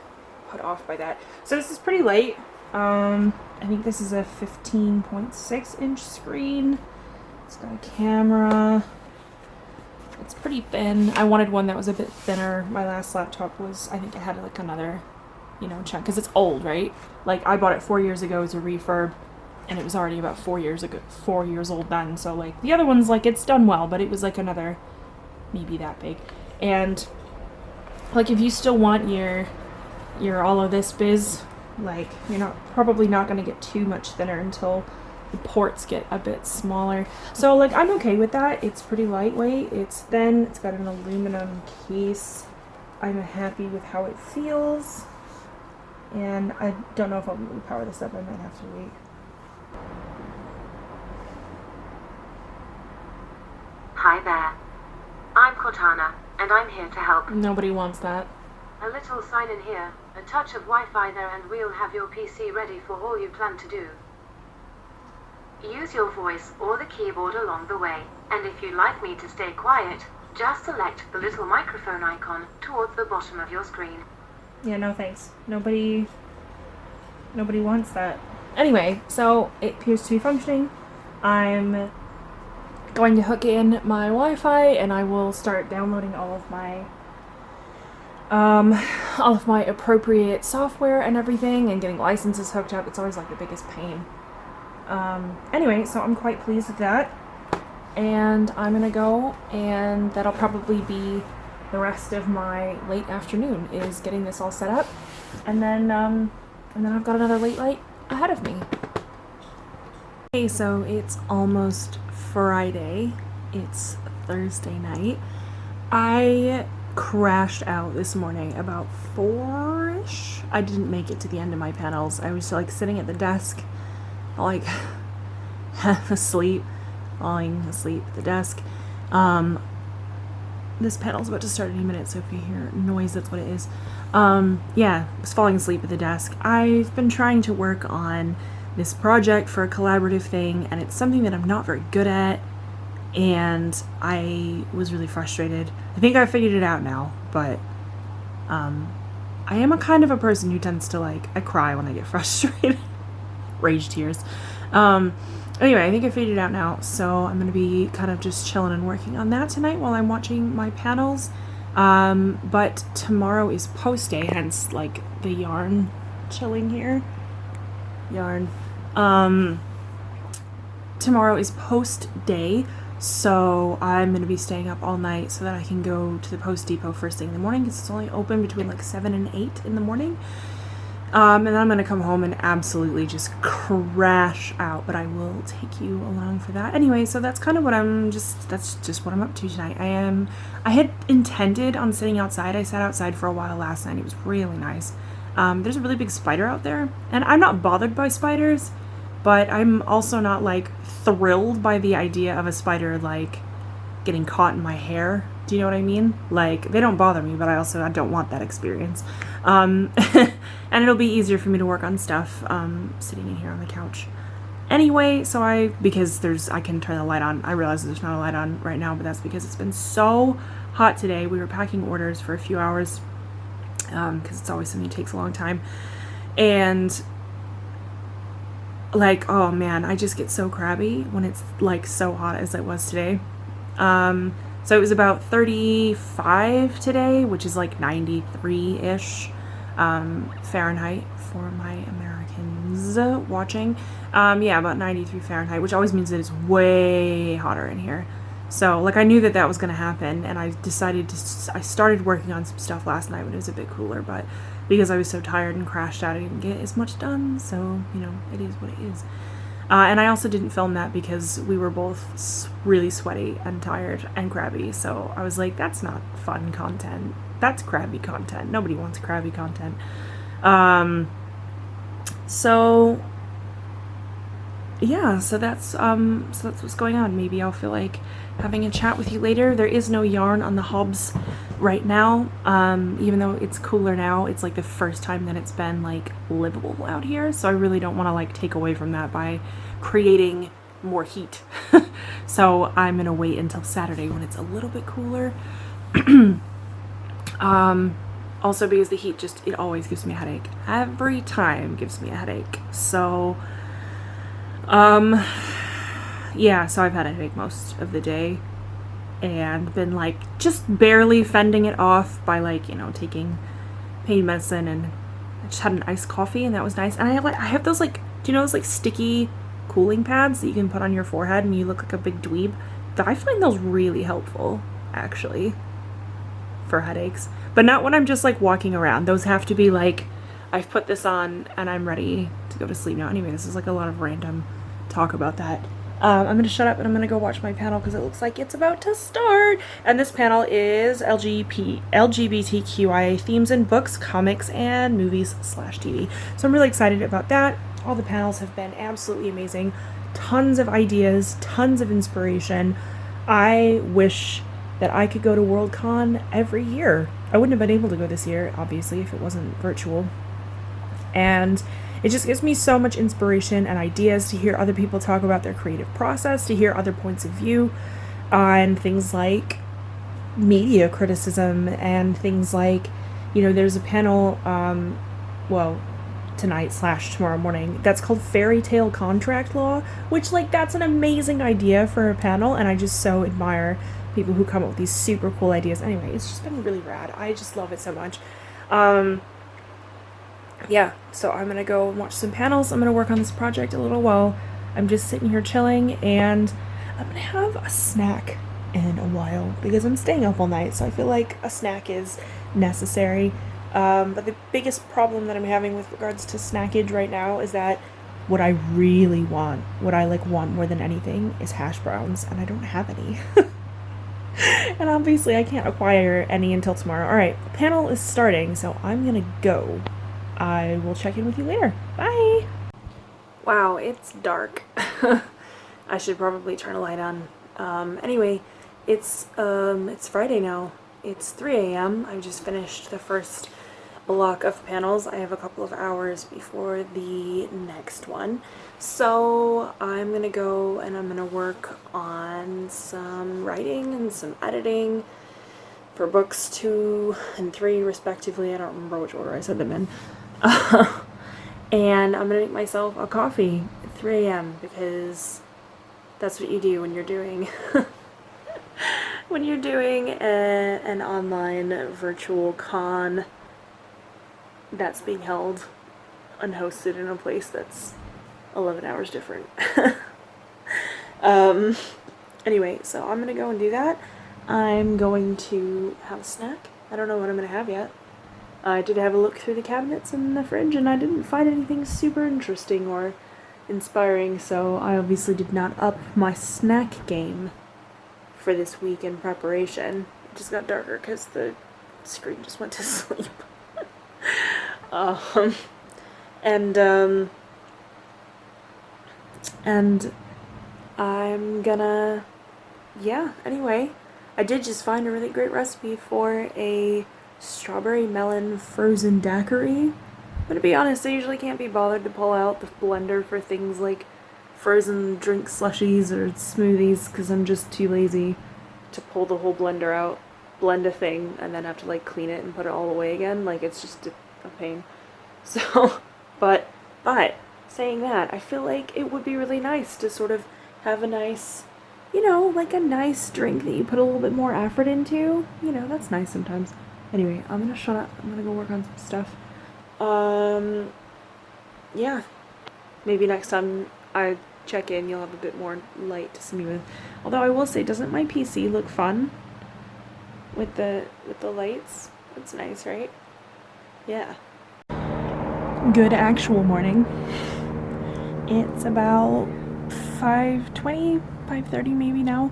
put off by that. So this is pretty light. I think this is a 15.6 inch screen. It's got a camera. It's pretty thin. I wanted one that was a bit thinner. My last laptop was, I think it had like another, you know, chunk, because it's old, right? Like, I bought it 4 years ago as a refurb, and it was already about 4 years old then. So like the other one's like, it's done well, but it was like another, maybe that big. And like, if you still want your all of this biz, like, you're probably not going to get too much thinner until the ports get a bit smaller. So like I'm okay with that. It's pretty lightweight. It's thin. It's got an aluminum case. I'm happy with how it feels. And I don't know if I'll be able to power this up. I might have to wait. Hi there. I'm Cortana, and I'm here to help. Nobody wants that. A little sign in here, a touch of Wi-Fi there, and we'll have your PC ready for all you plan to do. Use your voice or the keyboard along the way, and if you'd like me to stay quiet, just select the little microphone icon towards the bottom of your screen. Yeah, no thanks. Nobody wants that. Anyway, so it appears to be functioning. I'm going to hook in my Wi-Fi and I will start downloading all of my appropriate software and everything and getting licenses hooked up. It's always like the biggest pain. Anyway, so I'm quite pleased with that. And I'm gonna go, and that'll probably be the rest of my late afternoon, is getting this all set up. And then I've got another late night ahead of me. Okay, so it's almost Friday. It's Thursday night. I crashed out this morning about 4-ish. I didn't make it to the end of my panels. I was like sitting at the desk, like half asleep, falling asleep at the desk. This panel's about to start any minute, so if you hear noise, that's what it is. Yeah, I was falling asleep at the desk. I've been trying to work on this project for a collaborative thing, and it's something that I'm not very good at, and I was really frustrated. I think I figured it out now, but I am a kind of a person who tends to I cry when I get frustrated. Rage tears. Anyway, I think I figured it out now, so I'm going to be kind of just chilling and working on that tonight while I'm watching my panels. But tomorrow is post day, hence the yarn chilling here. Yarn. Tomorrow is post day, so I'm going to be staying up all night so that I can go to the post depot first thing in the morning, because it's only open between 7 and 8 in the morning. And then I'm going to come home and absolutely just crash out, but I will take you along for that. Anyway, so that's kind of what that's just what I'm up to tonight. I had intended on sitting outside. I sat outside for a while last night. It was really nice. There's a really big spider out there, and I'm not bothered by spiders, but I'm also not thrilled by the idea of a spider getting caught in my hair. Do you know what I mean? They don't bother me, but I don't want that experience. And it'll be easier for me to work on stuff sitting in here on the couch. Anyway, so because I can turn the light on. I realize there's not a light on right now, but that's because it's been so hot today. We were packing orders for a few hours because it's always something that takes a long time. And oh man, I just get so crabby when it's so hot as it was today. So it was about 35 today, which is 93-ish Fahrenheit for my Americans watching. Yeah, about 93 Fahrenheit, which always means that it's way hotter in here. So I knew that was going to happen, and I started working on some stuff last night when it was a bit cooler, but because I was so tired and crashed out, I didn't get as much done. So, it is what it is. And I also didn't film that because we were both really sweaty and tired and crabby. So I was like, that's not fun content. That's crabby content. Nobody wants crabby content. So yeah, so that's what's going on. Maybe I'll feel like having a chat with you later. There is no yarn on the hobs right now. Even though it's cooler now, it's the first time that it's been livable out here. So I really don't want to take away from that by creating more heat. So I'm gonna wait until Saturday when it's a little bit cooler. Also because the heat it always gives me a headache. Every time gives me a headache. So yeah, so I've had a headache most of the day and been just barely fending it off by taking pain medicine, and I just had an iced coffee and that was nice. And I have those do you know those sticky cooling pads that you can put on your forehead and you look like a big dweeb? I find those really helpful actually for headaches, but not when I'm just walking around. Those have to be I've put this on and I'm ready to go to sleep now. Anyway, this is a lot of random talk about that. I'm going to shut up and I'm going to go watch my panel because it looks like it's about to start. And this panel is LGBTQIA themes in books, comics, and movies/TV. So I'm really excited about that. All the panels have been absolutely amazing. Tons of ideas, tons of inspiration. I wish that I could go to Worldcon every year. I wouldn't have been able to go this year, obviously, if it wasn't virtual. And it just gives me so much inspiration and ideas to hear other people talk about their creative process, to hear other points of view on things like media criticism and things like, you know, there's a panel, tonight/tomorrow morning, that's called Fairy Tale Contract Law, which, like, that's an amazing idea for a panel, and I just so admire people who come up with these super cool ideas. Anyway, it's just been really rad. I just love it so much. Yeah, so I'm gonna go and watch some panels. I'm gonna work on this project a little while I'm just sitting here chilling, and I'm gonna have a snack in a while because I'm staying up all night, so I feel like a snack is necessary. But the biggest problem that I'm having with regards to snackage right now is that what I really want, what I want more than anything, is hash browns, and I don't have any. And obviously I can't acquire any until tomorrow. Alright, the panel is starting, so I'm gonna go. I will check in with you later. Bye! Wow, it's dark. I should probably turn a light on. Anyway, it's Friday now. It's 3 a.m. I've just finished the first block of panels. I have a couple of hours before the next one. So I'm gonna go and I'm gonna work on some writing and some editing for books 2 and 3 respectively. I don't remember which order I said them in. And I'm gonna make myself a coffee at 3 a.m. because that's what you do when you're doing an online virtual con that's being held unhosted in a place that's 11 hours different. Anyway, so I'm gonna go and do that. I'm going to have a snack. I don't know what I'm gonna have yet. I did have a look through the cabinets in the fridge and I didn't find anything super interesting or inspiring, so I obviously did not up my snack game for this week in preparation. It just got darker because the screen just went to sleep. And I'm gonna, yeah, anyway, I did just find a really great recipe for a strawberry melon frozen daiquiri. But to be honest, I usually can't be bothered to pull out the blender for things like frozen drink slushies or smoothies because I'm just too lazy to pull the whole blender out, blend a thing, and then have to clean it and put it all away again. It's just a pain. So, but saying that, I feel like it would be really nice to sort of have a nice, a nice drink that you put a little bit more effort into. That's nice sometimes. Anyway, I'm gonna shut up. I'm gonna go work on some stuff. Yeah. Maybe next time I check in, you'll have a bit more light to see me with. Although I will say, doesn't my PC look fun with the lights? That's nice, right? Yeah. Good actual morning. It's about 5:20, 5:30 maybe now.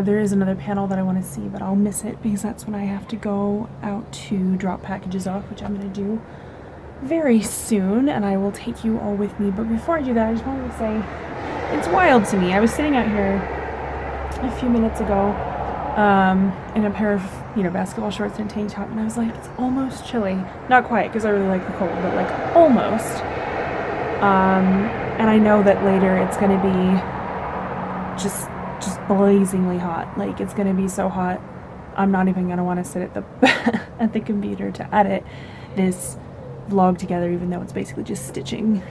There is another panel that I want to see, but I'll miss it because that's when I have to go out to drop packages off, which I'm going to do very soon, and I will take you all with me. But before I do that, I just wanted to say, it's wild to me. I was sitting out here a few minutes ago in a pair of, basketball shorts and a tank top, and I was like, it's almost chilly. Not quite, because I really like the cold, but almost. And I know that later it's going to be just blazingly hot. It's going to be so hot, I'm not even going to want to sit at the at the computer to edit this vlog together, even though it's basically just stitching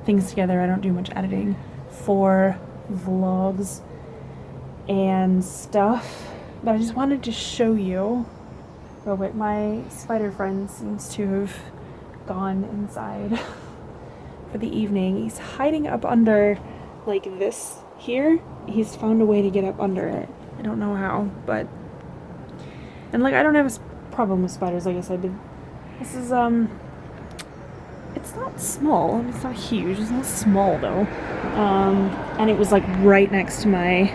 things together. I don't do much editing for vlogs and stuff, but I just wanted to show you real quick. My spider friend seems to have gone inside for the evening. He's hiding up under this here. He's found a way to get up under it. I don't know how, but I don't have a problem with spiders, like I said, but this is it's it's not small. It's not huge. It's not small though. And it was like right next to my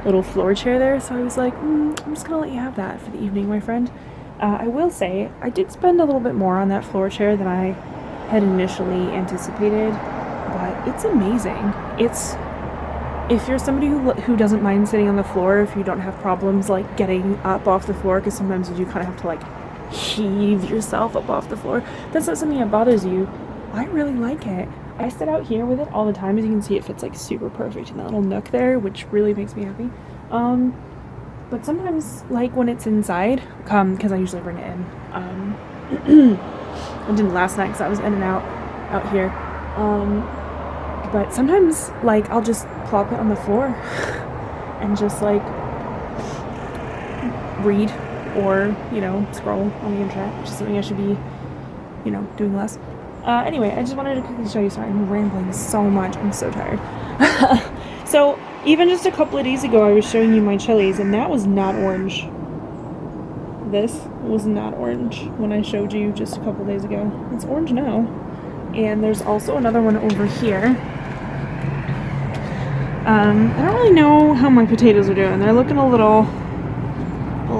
little floor chair there. So I was like, I'm just gonna let you have that for the evening, my friend. I will say I did spend a little bit more on that floor chair than I had initially anticipated, but it's amazing. If you're somebody who doesn't mind sitting on the floor, if you don't have problems like getting up off the floor, because sometimes you do kind of have to like heave yourself up off the floor, that's not something that bothers you. I really like it. I sit out here with it all the time. As you can see, it fits like super perfect in that little nook there, which really makes me happy. But sometimes, like when it's inside, because I usually bring it in. I didn't last night because I was in and out here. But sometimes, like, I'll just plop it on the floor and just, like, read or, you know, scroll on the internet, which is something I should be, you know, doing less. Anyway, I just wanted to quickly show you. Sorry, I'm rambling so much. I'm so tired. So, even just a couple of days ago, I was showing you my chilies, and that was not orange. This was not orange when I showed you just a couple days ago. It's orange now. And there's also another one over here. I don't really know how my potatoes are doing. They're looking a little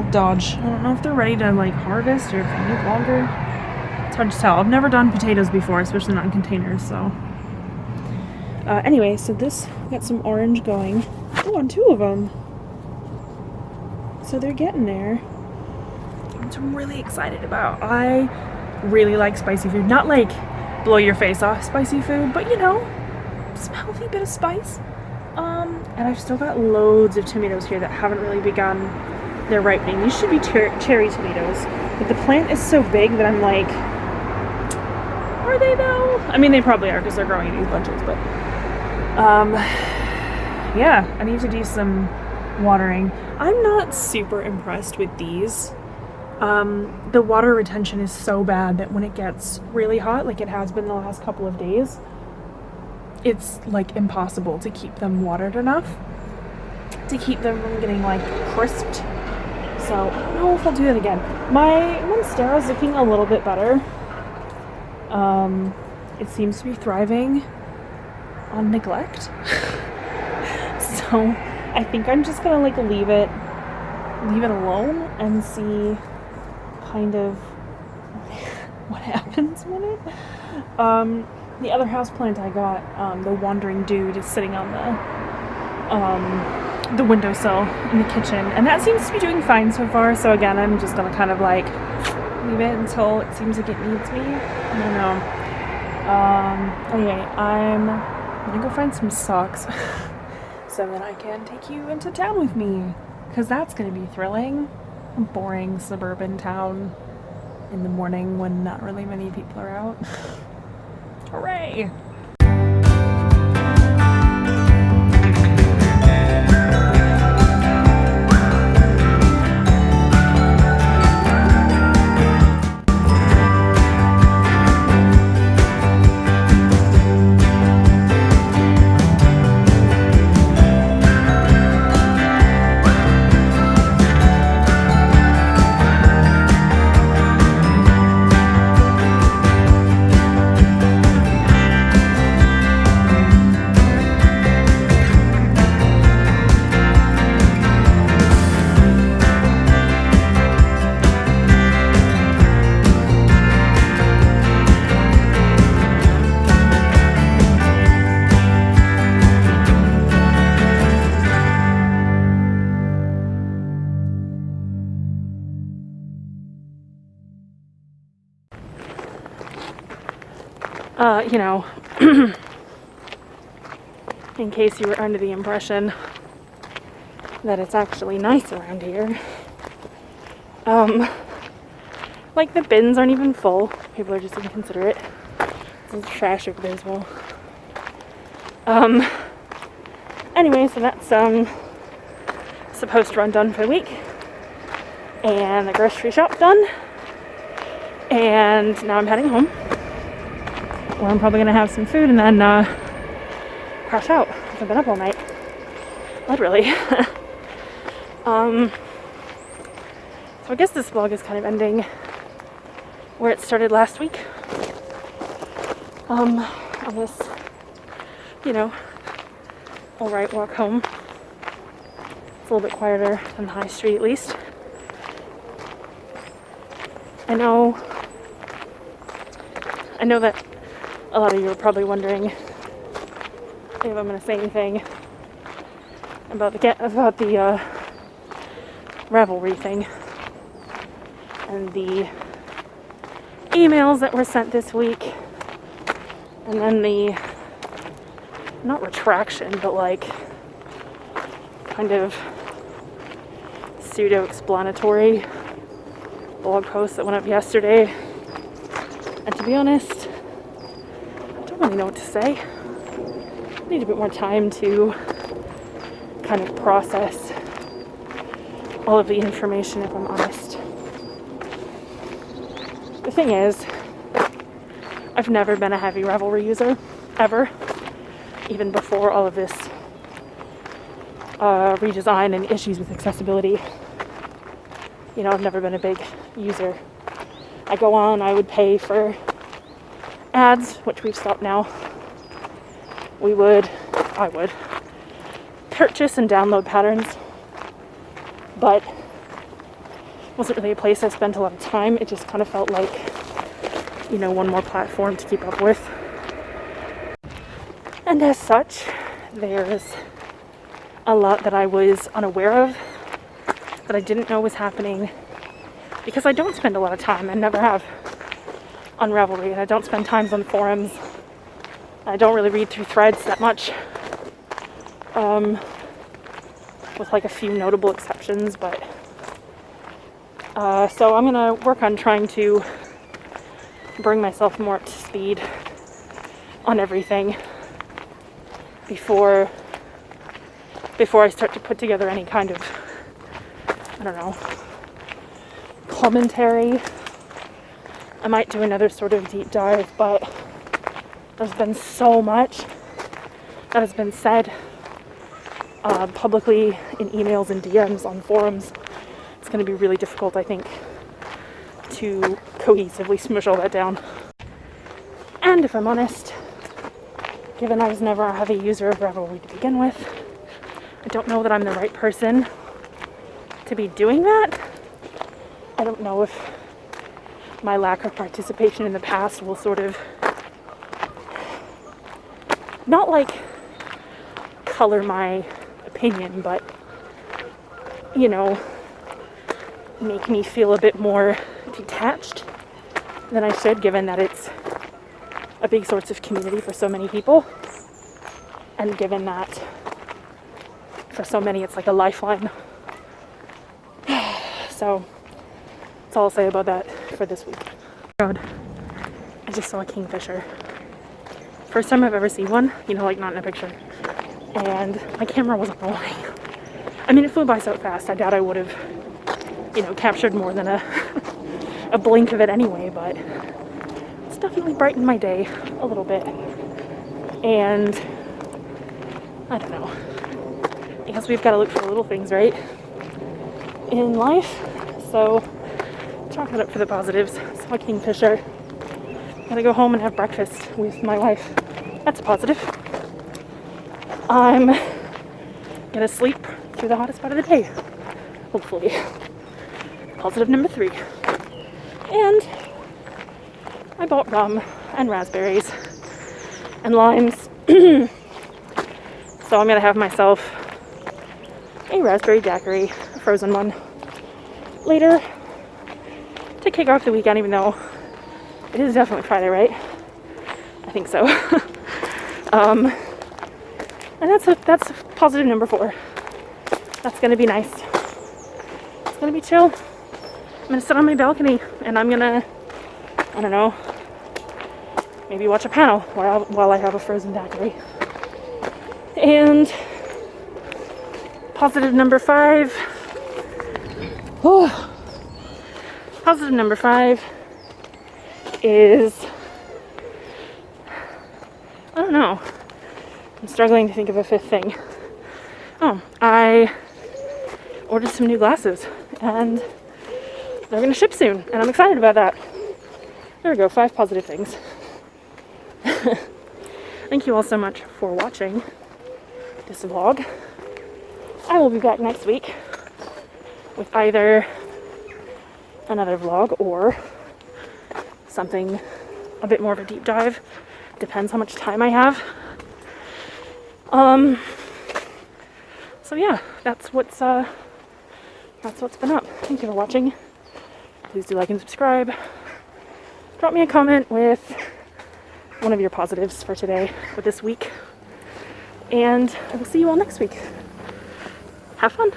dodge. I don't know if they're ready to like harvest or if they need longer. It's hard to tell. I've never done potatoes before, especially not in containers, so. Anyway, so this got some orange going. Oh, on 2 of them. So they're getting there. Which I'm really excited about. I really like spicy food. Not like blow your face off spicy food, but you know, some healthy bit of spice. And I've still got loads of tomatoes here that haven't really begun their ripening. These should be cherry tomatoes, but the plant is so big that I'm like, are they though? I mean, they probably are because they're growing in these bunches, but yeah, I need to do some watering. I'm not super impressed with these. The water retention is so bad that when it gets really hot, like it has been the last couple of days, it's like impossible to keep them watered enough to keep them from getting like crisped. So I don't know if I'll do that again. My Monstera is looking a little bit better. It seems to be thriving on neglect. So I think I'm just gonna like leave it alone and see kind of what happens with it. The other houseplant I got, the Wandering Dude, is sitting on the windowsill in the kitchen, and that seems to be doing fine so far. So again, I'm just gonna kind of like leave it until it seems like it needs me. I don't know. Anyway, I'm gonna go find some socks so that I can take you into town with me, because that's gonna be thrilling. A boring suburban town in the morning when not really many people are out. Hooray! You know, in case you were under the impression that it's actually nice around here. Like the bins aren't even full. People are just inconsiderate. There's trash over there as well. Anyway, so that's supposed to run done for the week. And the grocery shop done. And now I'm heading home. Or I'm probably gonna have some food and then crash out because I've been up all night. Literally. So I guess this vlog is kind of ending where it started last week. on this, you know, alright walk home. It's a little bit quieter than the high street, at least. I know that a lot of you are probably wondering if I'm going to say anything about the Ravelry thing and the emails that were sent this week, and then the, not retraction, but like kind of pseudo-explanatory blog post that went up yesterday. And to be honest, I don't really know what to say. I need a bit more time to kind of process all of the information, if I'm honest. The thing is, I've never been a heavy Ravelry user, ever. Even before all of this redesign and issues with accessibility. You know, I've never been a big user. I go on, I would pay for ads, which we've stopped now. I would purchase and download patterns, but it wasn't really a place I spent a lot of time. It just kind of felt like, you know, one more platform to keep up with. And as such, there's a lot that I was unaware of, that I didn't know was happening, because I don't spend a lot of time, and never have, on Ravelry, and I don't spend time on forums. I don't really read through threads that much, with like a few notable exceptions, but so I'm gonna work on trying to bring myself more up to speed on everything before I start to put together any kind of, I don't know, commentary. I might do another sort of deep dive, but there's been so much that has been said publicly in emails and DMs on forums. It's going to be really difficult, I think, to cohesively smush all that down. And if I'm honest, given I was never a heavy user of Ravelry to begin with, I don't know that I'm the right person to be doing that. I don't know if my lack of participation in the past will sort of, not like color my opinion, but, you know, make me feel a bit more detached than I should, given that it's a big source of community for so many people, and given that for so many it's like a lifeline. So that's all I'll say about that for this week. God, I just saw a kingfisher. First time I've ever seen one, you know, like not in a picture. And my camera wasn't rolling. I mean, it flew by so fast, I doubt I would have, you know, captured more than a blink of it anyway, but it's definitely brightened my day a little bit. And I don't know. I guess we've got to look for the little things, right? In life. So chalk it up for the positives. Saw a kingfisher. Gotta go home and have breakfast with my wife. That's a positive. I'm gonna sleep through the hottest part of the day, hopefully. Positive number 3. And I bought rum and raspberries and limes. So I'm gonna have myself a raspberry daiquiri, a frozen one, later to kick off the weekend, even though it is definitely Friday, right? I think so. And that's positive number 4. That's gonna be nice. It's gonna be chill. I'm gonna sit on my balcony and I'm gonna, I don't know, maybe watch a panel while I have a frozen daiquiri. And positive number 5. Oh, positive number 5 is, I don't know. I'm struggling to think of a 5th thing. Oh, I ordered some new glasses and they're gonna ship soon and I'm excited about that. There we go, 5 positive things. Thank you all so much for watching this vlog. I will be back next week with either another vlog or something a bit more of a deep dive. Depends how much time I have. So yeah, that's what's been up. Thank you for watching. Please do like and subscribe. Drop me a comment with one of your positives for today or this week. And I will see you all next week. Have fun.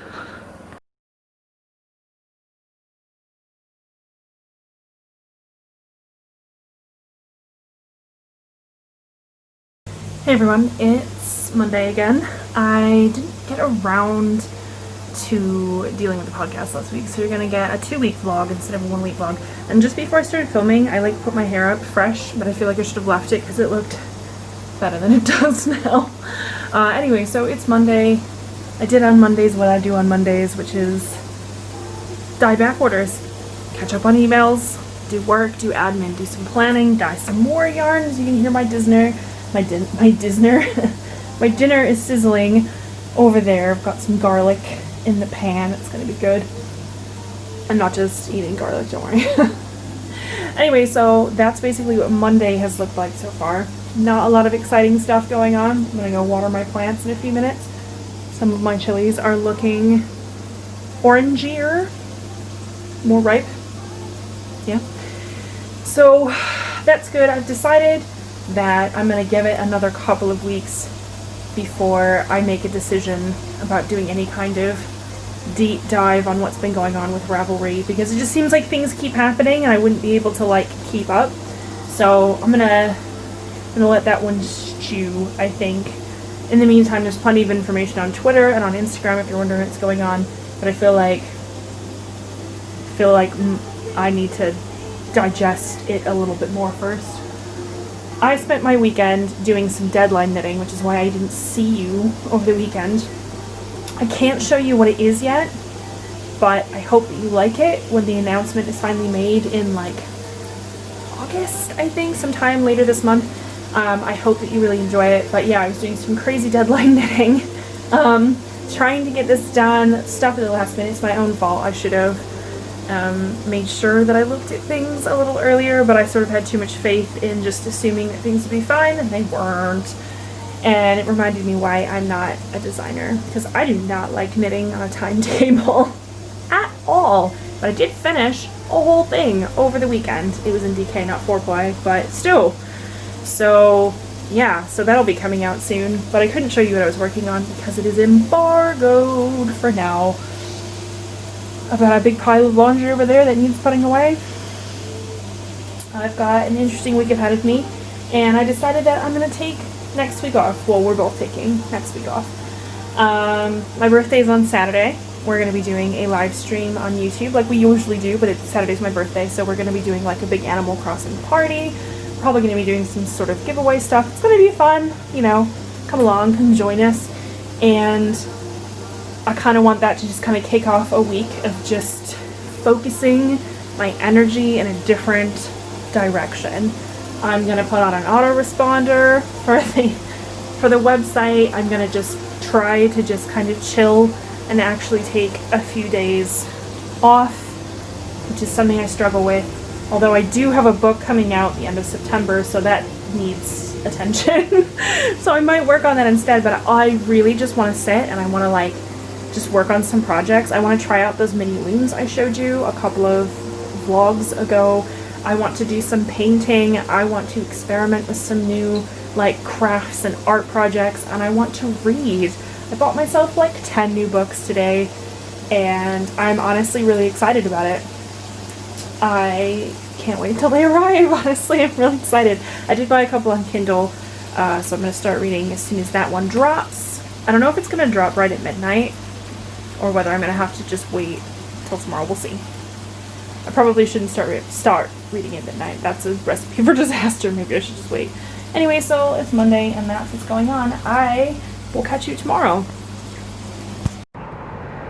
Hey everyone, it's Monday again. I didn't get around to dealing with the podcast last week, so you're gonna get a 2-week vlog instead of a 1-week vlog. And just before I started filming, I put my hair up fresh, but I feel like I should have left it because it looked better than it does now. Anyway, so it's Monday. I did on Mondays what I do on Mondays, which is dye back orders, catch up on emails, do work, do admin, do some planning, dye some more yarns. You can hear my dinner. My dinner is sizzling over there. I've got some garlic in the pan. It's gonna be good. I'm not just eating garlic, don't worry. Anyway, so that's basically what Monday has looked like so far. Not a lot of exciting stuff going on. I'm gonna go water my plants in a few minutes. Some of my chilies are looking orangier, more ripe. Yeah. So that's good. I've decided that I'm going to give it another couple of weeks before I make a decision about doing any kind of deep dive on what's been going on with Ravelry, because it just seems like things keep happening and I wouldn't be able to keep up. So I'm gonna let that one stew, I think. In the meantime, there's plenty of information on Twitter and on Instagram if you're wondering what's going on, but I feel like I need to digest it a little bit more first. I spent my weekend doing some deadline knitting, which is why I didn't see you over the weekend. I can't show you what it is yet, but I hope that you like it when the announcement is finally made in August, I think, sometime later this month. I hope that you really enjoy it, but yeah, I was doing some crazy deadline knitting, trying to get this done, stuff at the last minute. It's my own fault. I should have made sure that I looked at things a little earlier, but I sort of had too much faith in just assuming that things would be fine, and they weren't. And it reminded me why I'm not a designer, because I do not like knitting on a timetable at all. But I did finish a whole thing over the weekend. It was in DK, not 4-ply, but still. So yeah, so that'll be coming out soon, but I couldn't show you what I was working on because it is embargoed for now. I've got a big pile of laundry over there that needs putting away. I've got an interesting week ahead of me, and I decided that I'm going to take next week off. Well, we're both taking next week off. My birthday is on Saturday. We're going to be doing a live stream on YouTube like we usually do, but Saturday's my birthday, so we're going to be doing a big Animal Crossing party. Probably going to be doing some sort of giveaway stuff. It's going to be fun, come along, come join us. And I kind of want that to just kind of kick off a week of just focusing my energy in a different direction. I'm going to put on an autoresponder for the website. I'm going to just try to just kind of chill and actually take a few days off, which is something I struggle with. Although I do have a book coming out at the end of September, so that needs attention. So I might work on that instead, but I really just want to sit and I want to just work on some projects. I want to try out those mini looms I showed you a couple of vlogs ago. I want to do some painting. I want to experiment with some new crafts and art projects, and I want to read. I bought myself 10 new books today, and I'm honestly really excited about it. I can't wait until they arrive, honestly. I'm really excited. I did buy a couple on Kindle, so I'm going to start reading as soon as that one drops. I don't know if it's going to drop right at midnight, or whether I'm going to have to just wait till tomorrow. We'll see. I probably shouldn't start reading at midnight. That's a recipe for disaster. Maybe I should just wait. Anyway, so it's Monday, and that's what's going on. I will catch you tomorrow.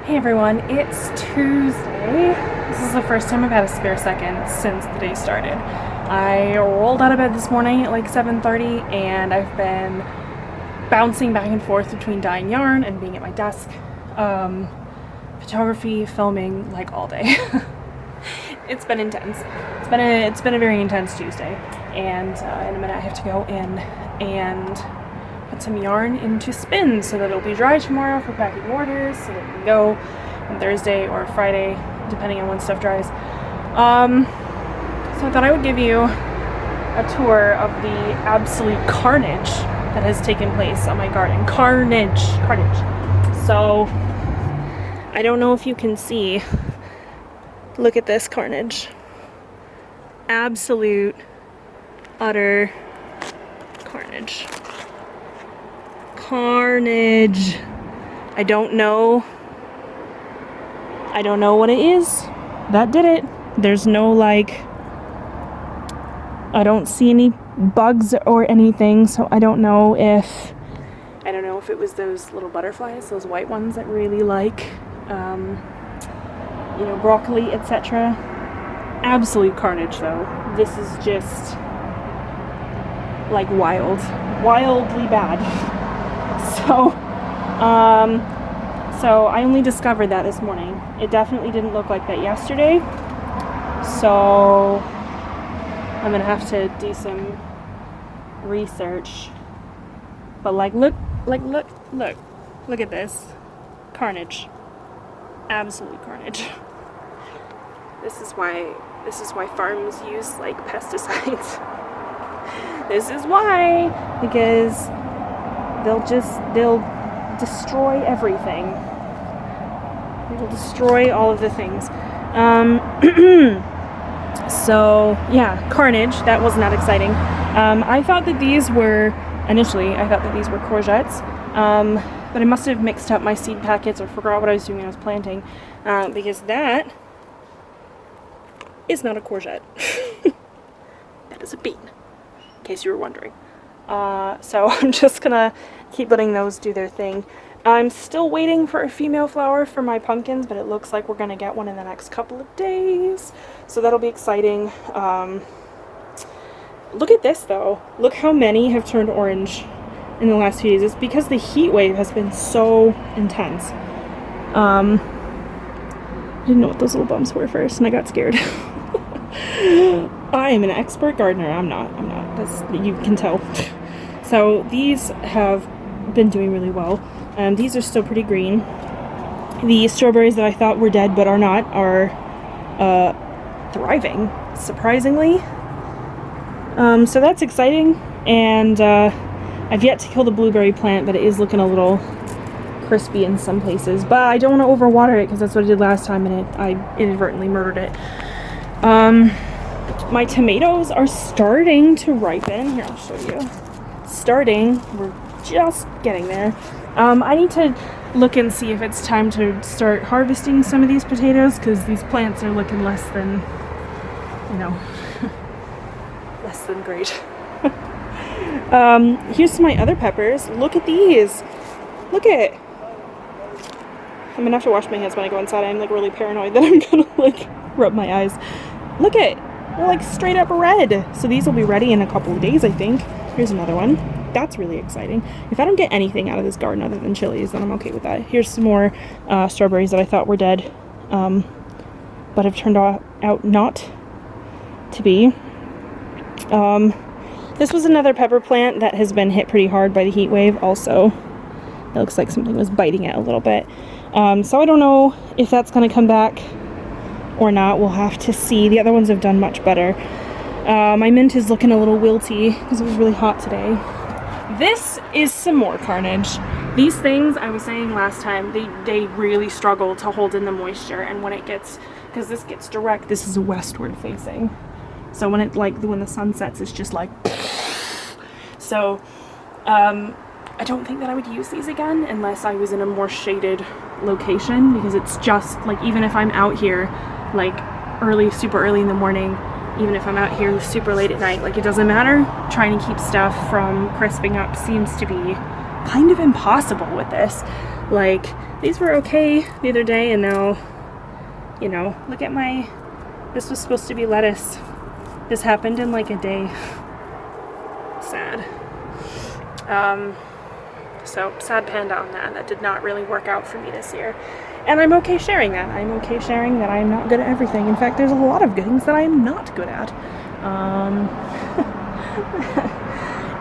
Hey everyone, it's Tuesday. This is the first time I've had a spare second since the day started. I rolled out of bed this morning at like 7:30 and I've been bouncing back and forth between dyeing yarn and being at my desk. Photography, filming, like all day. It's been intense. It's been a very intense Tuesday, and in a minute I have to go in and put some yarn into spin so that it'll be dry tomorrow for packing orders, so that we can go on Thursday or Friday, depending on when stuff dries. So I thought I would give you a tour of the absolute carnage that has taken place on my garden. Carnage. So I don't know if you can see. Look at this carnage. Absolute, utter carnage. Carnage. I don't know what it is that did it. There's no, like, I don't see any bugs or anything, so I don't know if it was those little butterflies, those white ones that really like you know, broccoli, etc. Absolute carnage, though. This is just like wildly bad. So I only discovered that this morning. It definitely didn't look like that yesterday. So I'm gonna have to do some research. But like, look at this carnage. Absolute carnage. This is why farms use like pesticides. This is why, because they'll destroy everything. It'll destroy all of the things. So yeah, carnage. That was not exciting. I thought that these were courgettes, but I must have mixed up my seed packets or forgot what I was doing when I was planting, because that is not a courgette. That is a bean, in case you were wondering. So I'm just gonna keep letting those do their thing. I'm still waiting for a female flower for my pumpkins, but it looks like we're gonna get one in the next couple of days, so that'll be exciting. Look at this though. Look how many have turned orange in the last few days. It's because the heat wave has been so intense. I didn't know what those little bumps were first, and I got scared. I am an expert gardener. I'm not. You can tell. So these have been doing really well. These are still pretty green. The strawberries that I thought were dead but are not are thriving, surprisingly. So that's exciting. And I've yet to kill the blueberry plant, but it is looking a little crispy in some places. But I don't want to overwater it because that's what I did last time, and I inadvertently murdered it. My tomatoes are starting to ripen. Here, I'll show you. We're just getting there. I need to look and see if it's time to start harvesting some of these potatoes, because these plants are looking less than, less than great. Here's some of my other peppers. Look at these. Look at it. I'm gonna have to wash my hands when I go inside. I'm like really paranoid that I'm gonna like rub my eyes. Look at it. They're like straight up red. So these will be ready in a couple of days, I think. Here's another one. That's really exciting. If I don't get anything out of this garden other than chilies, then I'm okay with that. Here's some more strawberries that I thought were dead, but have turned out not to be. This was another pepper plant that has been hit pretty hard by the heat wave also. It looks like something was biting it a little bit. So I don't know if that's going to come back or not. We'll have to see. The other ones have done much better. My mint is looking a little wilty because it was really hot today. This is some more carnage. These things, I was saying last time, they really struggle to hold in the moisture, and when it gets, because this gets direct, this is westward facing. So when the sun sets, it's just like, so I don't think that I would use these again unless I was in a more shaded location, because it's just like, even if I'm out here like super early in the morning, even if I'm out here super late at night, like it doesn't matter. Trying to keep stuff from crisping up seems to be kind of impossible with this. Like, these were okay the other day, and now, look at this was supposed to be lettuce. This happened in like a day. Sad. So sad panda on that. That did not really work out for me this year. And I'm okay sharing that. I'm okay sharing that I'm not good at everything. In fact, there's a lot of things that I'm not good at.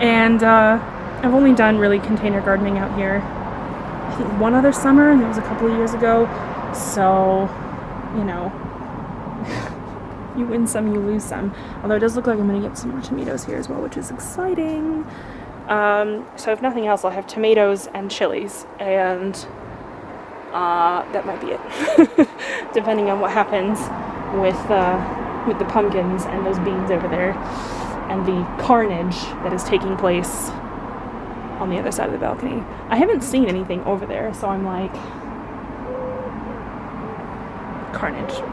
And I've only done really container gardening out here, I think one other summer, and that was a couple of years ago. So, you know, you win some, you lose some. Although it does look like I'm going to get some more tomatoes here as well, which is exciting. So if nothing else, I'll have tomatoes and chilies, and that might be it. Depending on what happens with the pumpkins and those beans over there, and the carnage that is taking place on the other side of the balcony. I haven't seen anything over there, so I'm like, carnage,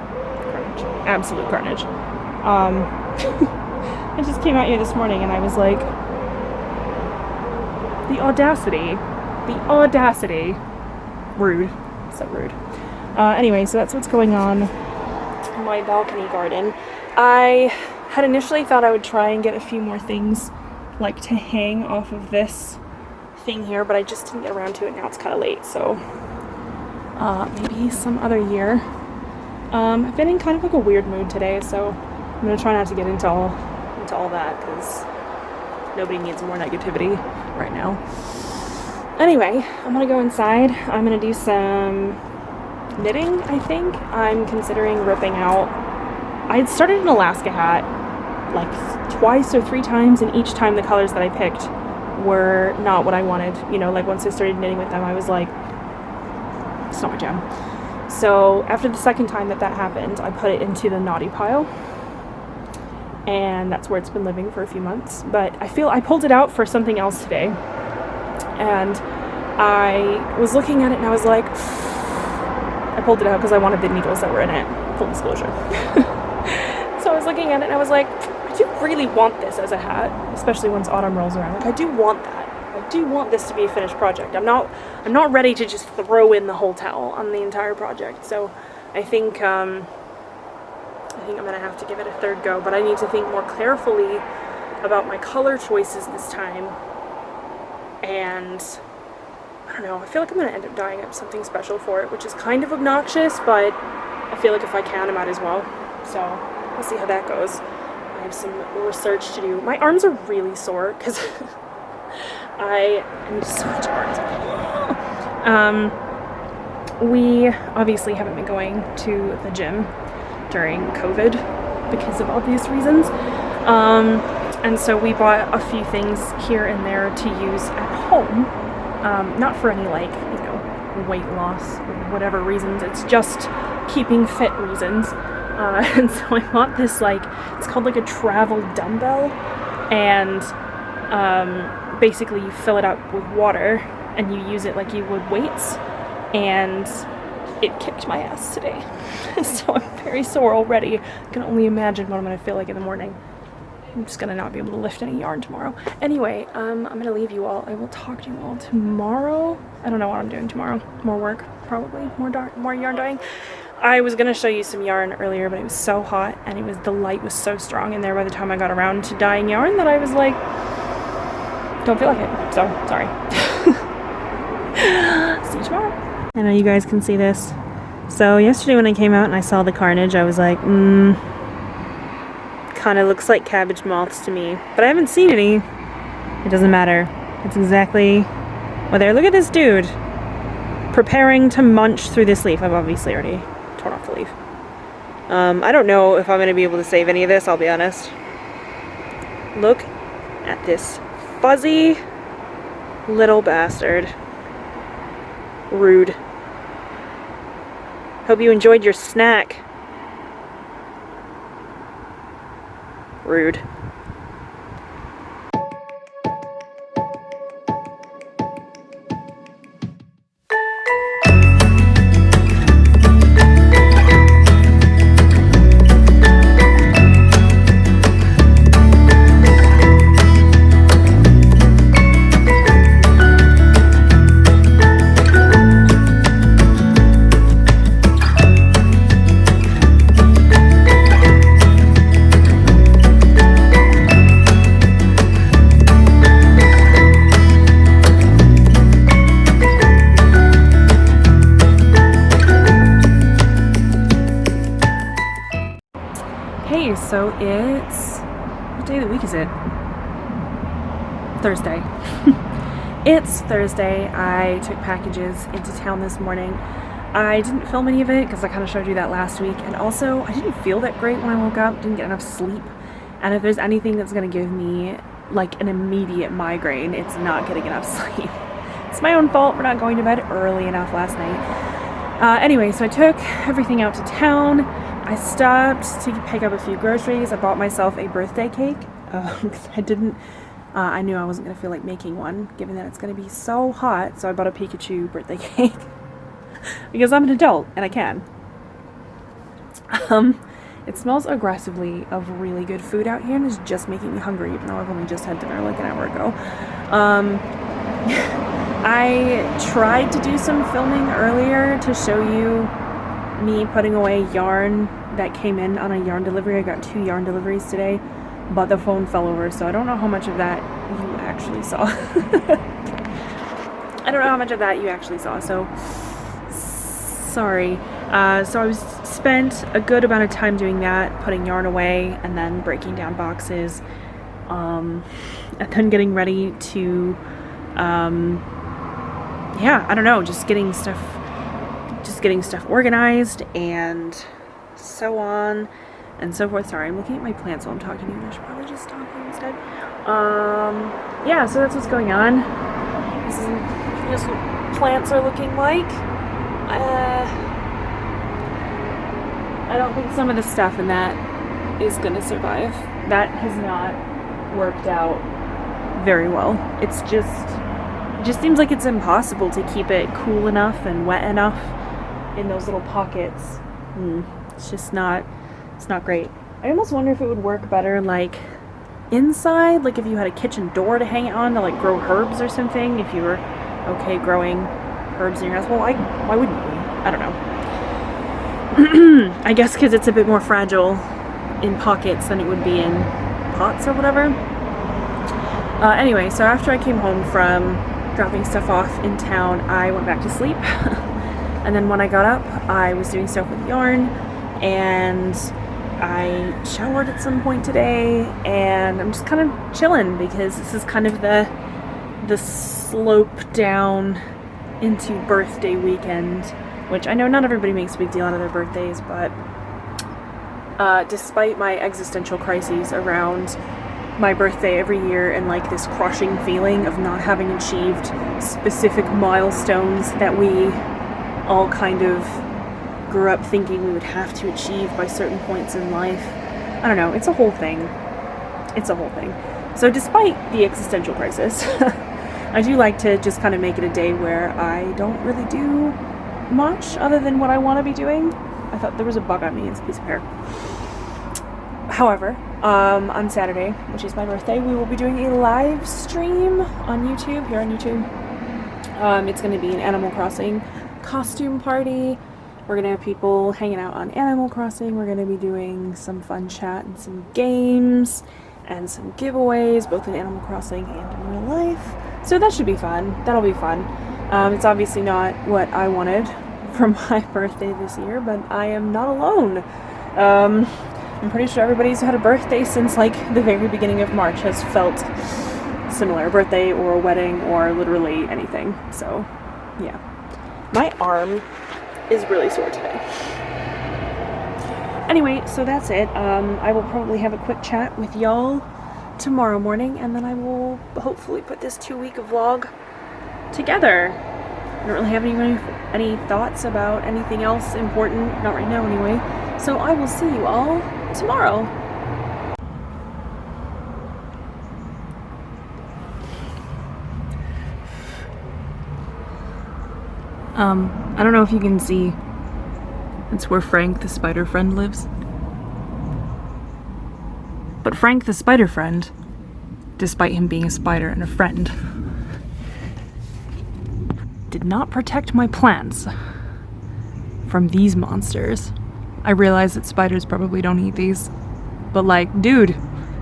absolute carnage. I just came out here this morning and I was like, the audacity, rude, so rude. Anyway, so that's what's going on in my balcony garden. I had initially thought I would try and get a few more things like to hang off of this thing here, but I just didn't get around to it. Now it's kind of late, so maybe some other year. I've been in kind of like a weird mood today, so I'm gonna try not to get into all that, because nobody needs more negativity right now. Anyway, I'm gonna go inside. I'm gonna do some knitting, I think. I'm considering ripping out. I had started an Alaska hat like twice or 3 times, and each time the colors that I picked were not what I wanted. You know, like once I started knitting with them, I was like, it's not my jam. So after the second time that happened, I put it into the naughty pile, and that's where it's been living for a few months. But I feel I pulled it out for something else today, and I was looking at it and I was like, I pulled it out because I wanted the needles that were in it, full disclosure. So I was looking at it and I was like, I do really want this as a hat, especially once autumn rolls around. Like, I do want that. I do want this to be a finished project. I'm not ready to just throw in the whole towel on the entire project. So I think I'm gonna have to give it a third go, but I need to think more carefully about my color choices this time. And I don't know, I feel like I'm gonna end up dyeing up something special for it, which is kind of obnoxious, but I feel like if I can, I might as well. So we'll see how that goes. I have some research to do. My arms are really sore because I need to switch arms. We obviously haven't been going to the gym during COVID because of obvious reasons. And so we bought a few things here and there to use at home. Not for any, like, you know, weight loss or whatever reasons. It's just keeping fit reasons. And so I bought this, like, it's called like a travel dumbbell, and basically you fill it up with water and you use it like you would weights, and it kicked my ass today. So I'm very sore already. I can only imagine what I'm going to feel like in the morning. I'm just going to not be able to lift any yarn tomorrow. Anyway, I'm going to leave you all. I will talk to you all tomorrow. I don't know what I'm doing tomorrow. More work, probably. More yarn dyeing. I was going to show you some yarn earlier, but it was so hot, and the light was so strong in there by the time I got around to dyeing yarn that I was like, don't feel like it. So, sorry. See you tomorrow. I know you guys can see this. So yesterday when I came out and I saw the carnage, I was like, kind of looks like cabbage moths to me, but I haven't seen any. It doesn't matter. It's exactly well, there. Look at this dude preparing to munch through this leaf. I've obviously already torn off the leaf. I don't know if I'm going to be able to save any of this, I'll be honest. Look at this fuzzy little bastard. Rude. Hope you enjoyed your snack. Rude. so it's, what day of the week is it? Thursday. It's Thursday. I took packages into town this morning. I didn't film any of it because I kind of showed you that last week, and also I didn't feel that great when I woke up, didn't get enough sleep, and if there's anything that's going to give me like an immediate migraine, it's not getting enough sleep. It's my own fault for not going to bed early enough last night. Anyway, so I took everything out to town. I stopped to pick up a few groceries. I bought myself a birthday cake because I knew I wasn't going to feel like making one, given that it's going to be so hot, so I bought a Pikachu birthday cake. Because I'm an adult, and I can. It smells aggressively of really good food out here, and it's just making me hungry, even though I've only just had dinner like an hour ago. I tried to do some filming earlier to show you me putting away yarn that came in on a yarn delivery. I got 2 yarn deliveries today, but the phone fell over, so I don't know how much of that you actually saw. So sorry. So I spent a good amount of time doing that, putting yarn away and then breaking down boxes, and then getting ready to, just getting stuff organized and so on and so forth. Sorry, I'm looking at my plants while I'm talking to you, and I should probably just talk instead. So that's what's going on. This is what plants are looking like. I don't think some of the stuff in that is gonna survive. That has not worked out very well. It just seems like it's impossible to keep it cool enough and wet enough in those little pockets. It's not great. I almost wonder if it would work better like inside, like if you had a kitchen door to hang it on to like grow herbs or something, if you were okay growing herbs in your house. Well, why wouldn't you? I don't know. I guess because it's a bit more fragile in pockets than it would be in pots or whatever. Anyway, so after I came home from dropping stuff off in town, I went back to sleep. And then when I got up, I was doing stuff with yarn, and I showered at some point today, and I'm just kind of chilling because this is kind of the slope down into birthday weekend, which I know not everybody makes a big deal out of their birthdays, but despite my existential crises around my birthday every year and like this crushing feeling of not having achieved specific milestones that we all kind of grew up thinking we would have to achieve by certain points in life. I don't know, it's a whole thing. So despite the existential crisis, I do like to just kind of make it a day where I don't really do much other than what I want to be doing. I thought there was a bug on me, it's a piece of hair. However, on Saturday, which is my birthday, we will be doing a live stream on YouTube, here on YouTube. It's going to be an Animal Crossing costume party. We're going to have people hanging out on Animal Crossing. We're going to be doing some fun chat and some games and some giveaways, both in Animal Crossing and in real life. So that should be fun. That'll be fun. It's obviously not what I wanted for my birthday this year, but I am not alone. I'm pretty sure everybody who's had a birthday since like the very beginning of March has felt similar. A birthday or a wedding or literally anything. So, yeah. My arm is really sore today. Anyway, so that's it. I will probably have a quick chat with y'all tomorrow morning, and then I will hopefully put this 2-week vlog together. I don't really have any thoughts about anything else important, not right now anyway. So I will see you all tomorrow. I don't know if you can see. It's where Frank the spider friend lives. But Frank the spider friend, despite him being a spider and a friend, did not protect my plants from these monsters. I realize that spiders probably don't eat these, but like, dude,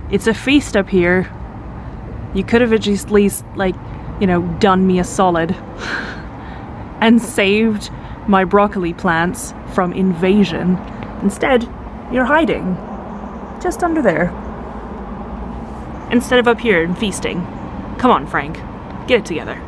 it's a feast up here. You could have at least, like, you know, done me a solid and saved my broccoli plants from invasion. Instead, you're hiding. Just under there. Instead of up here and feasting. Come on, Frank. Get it together.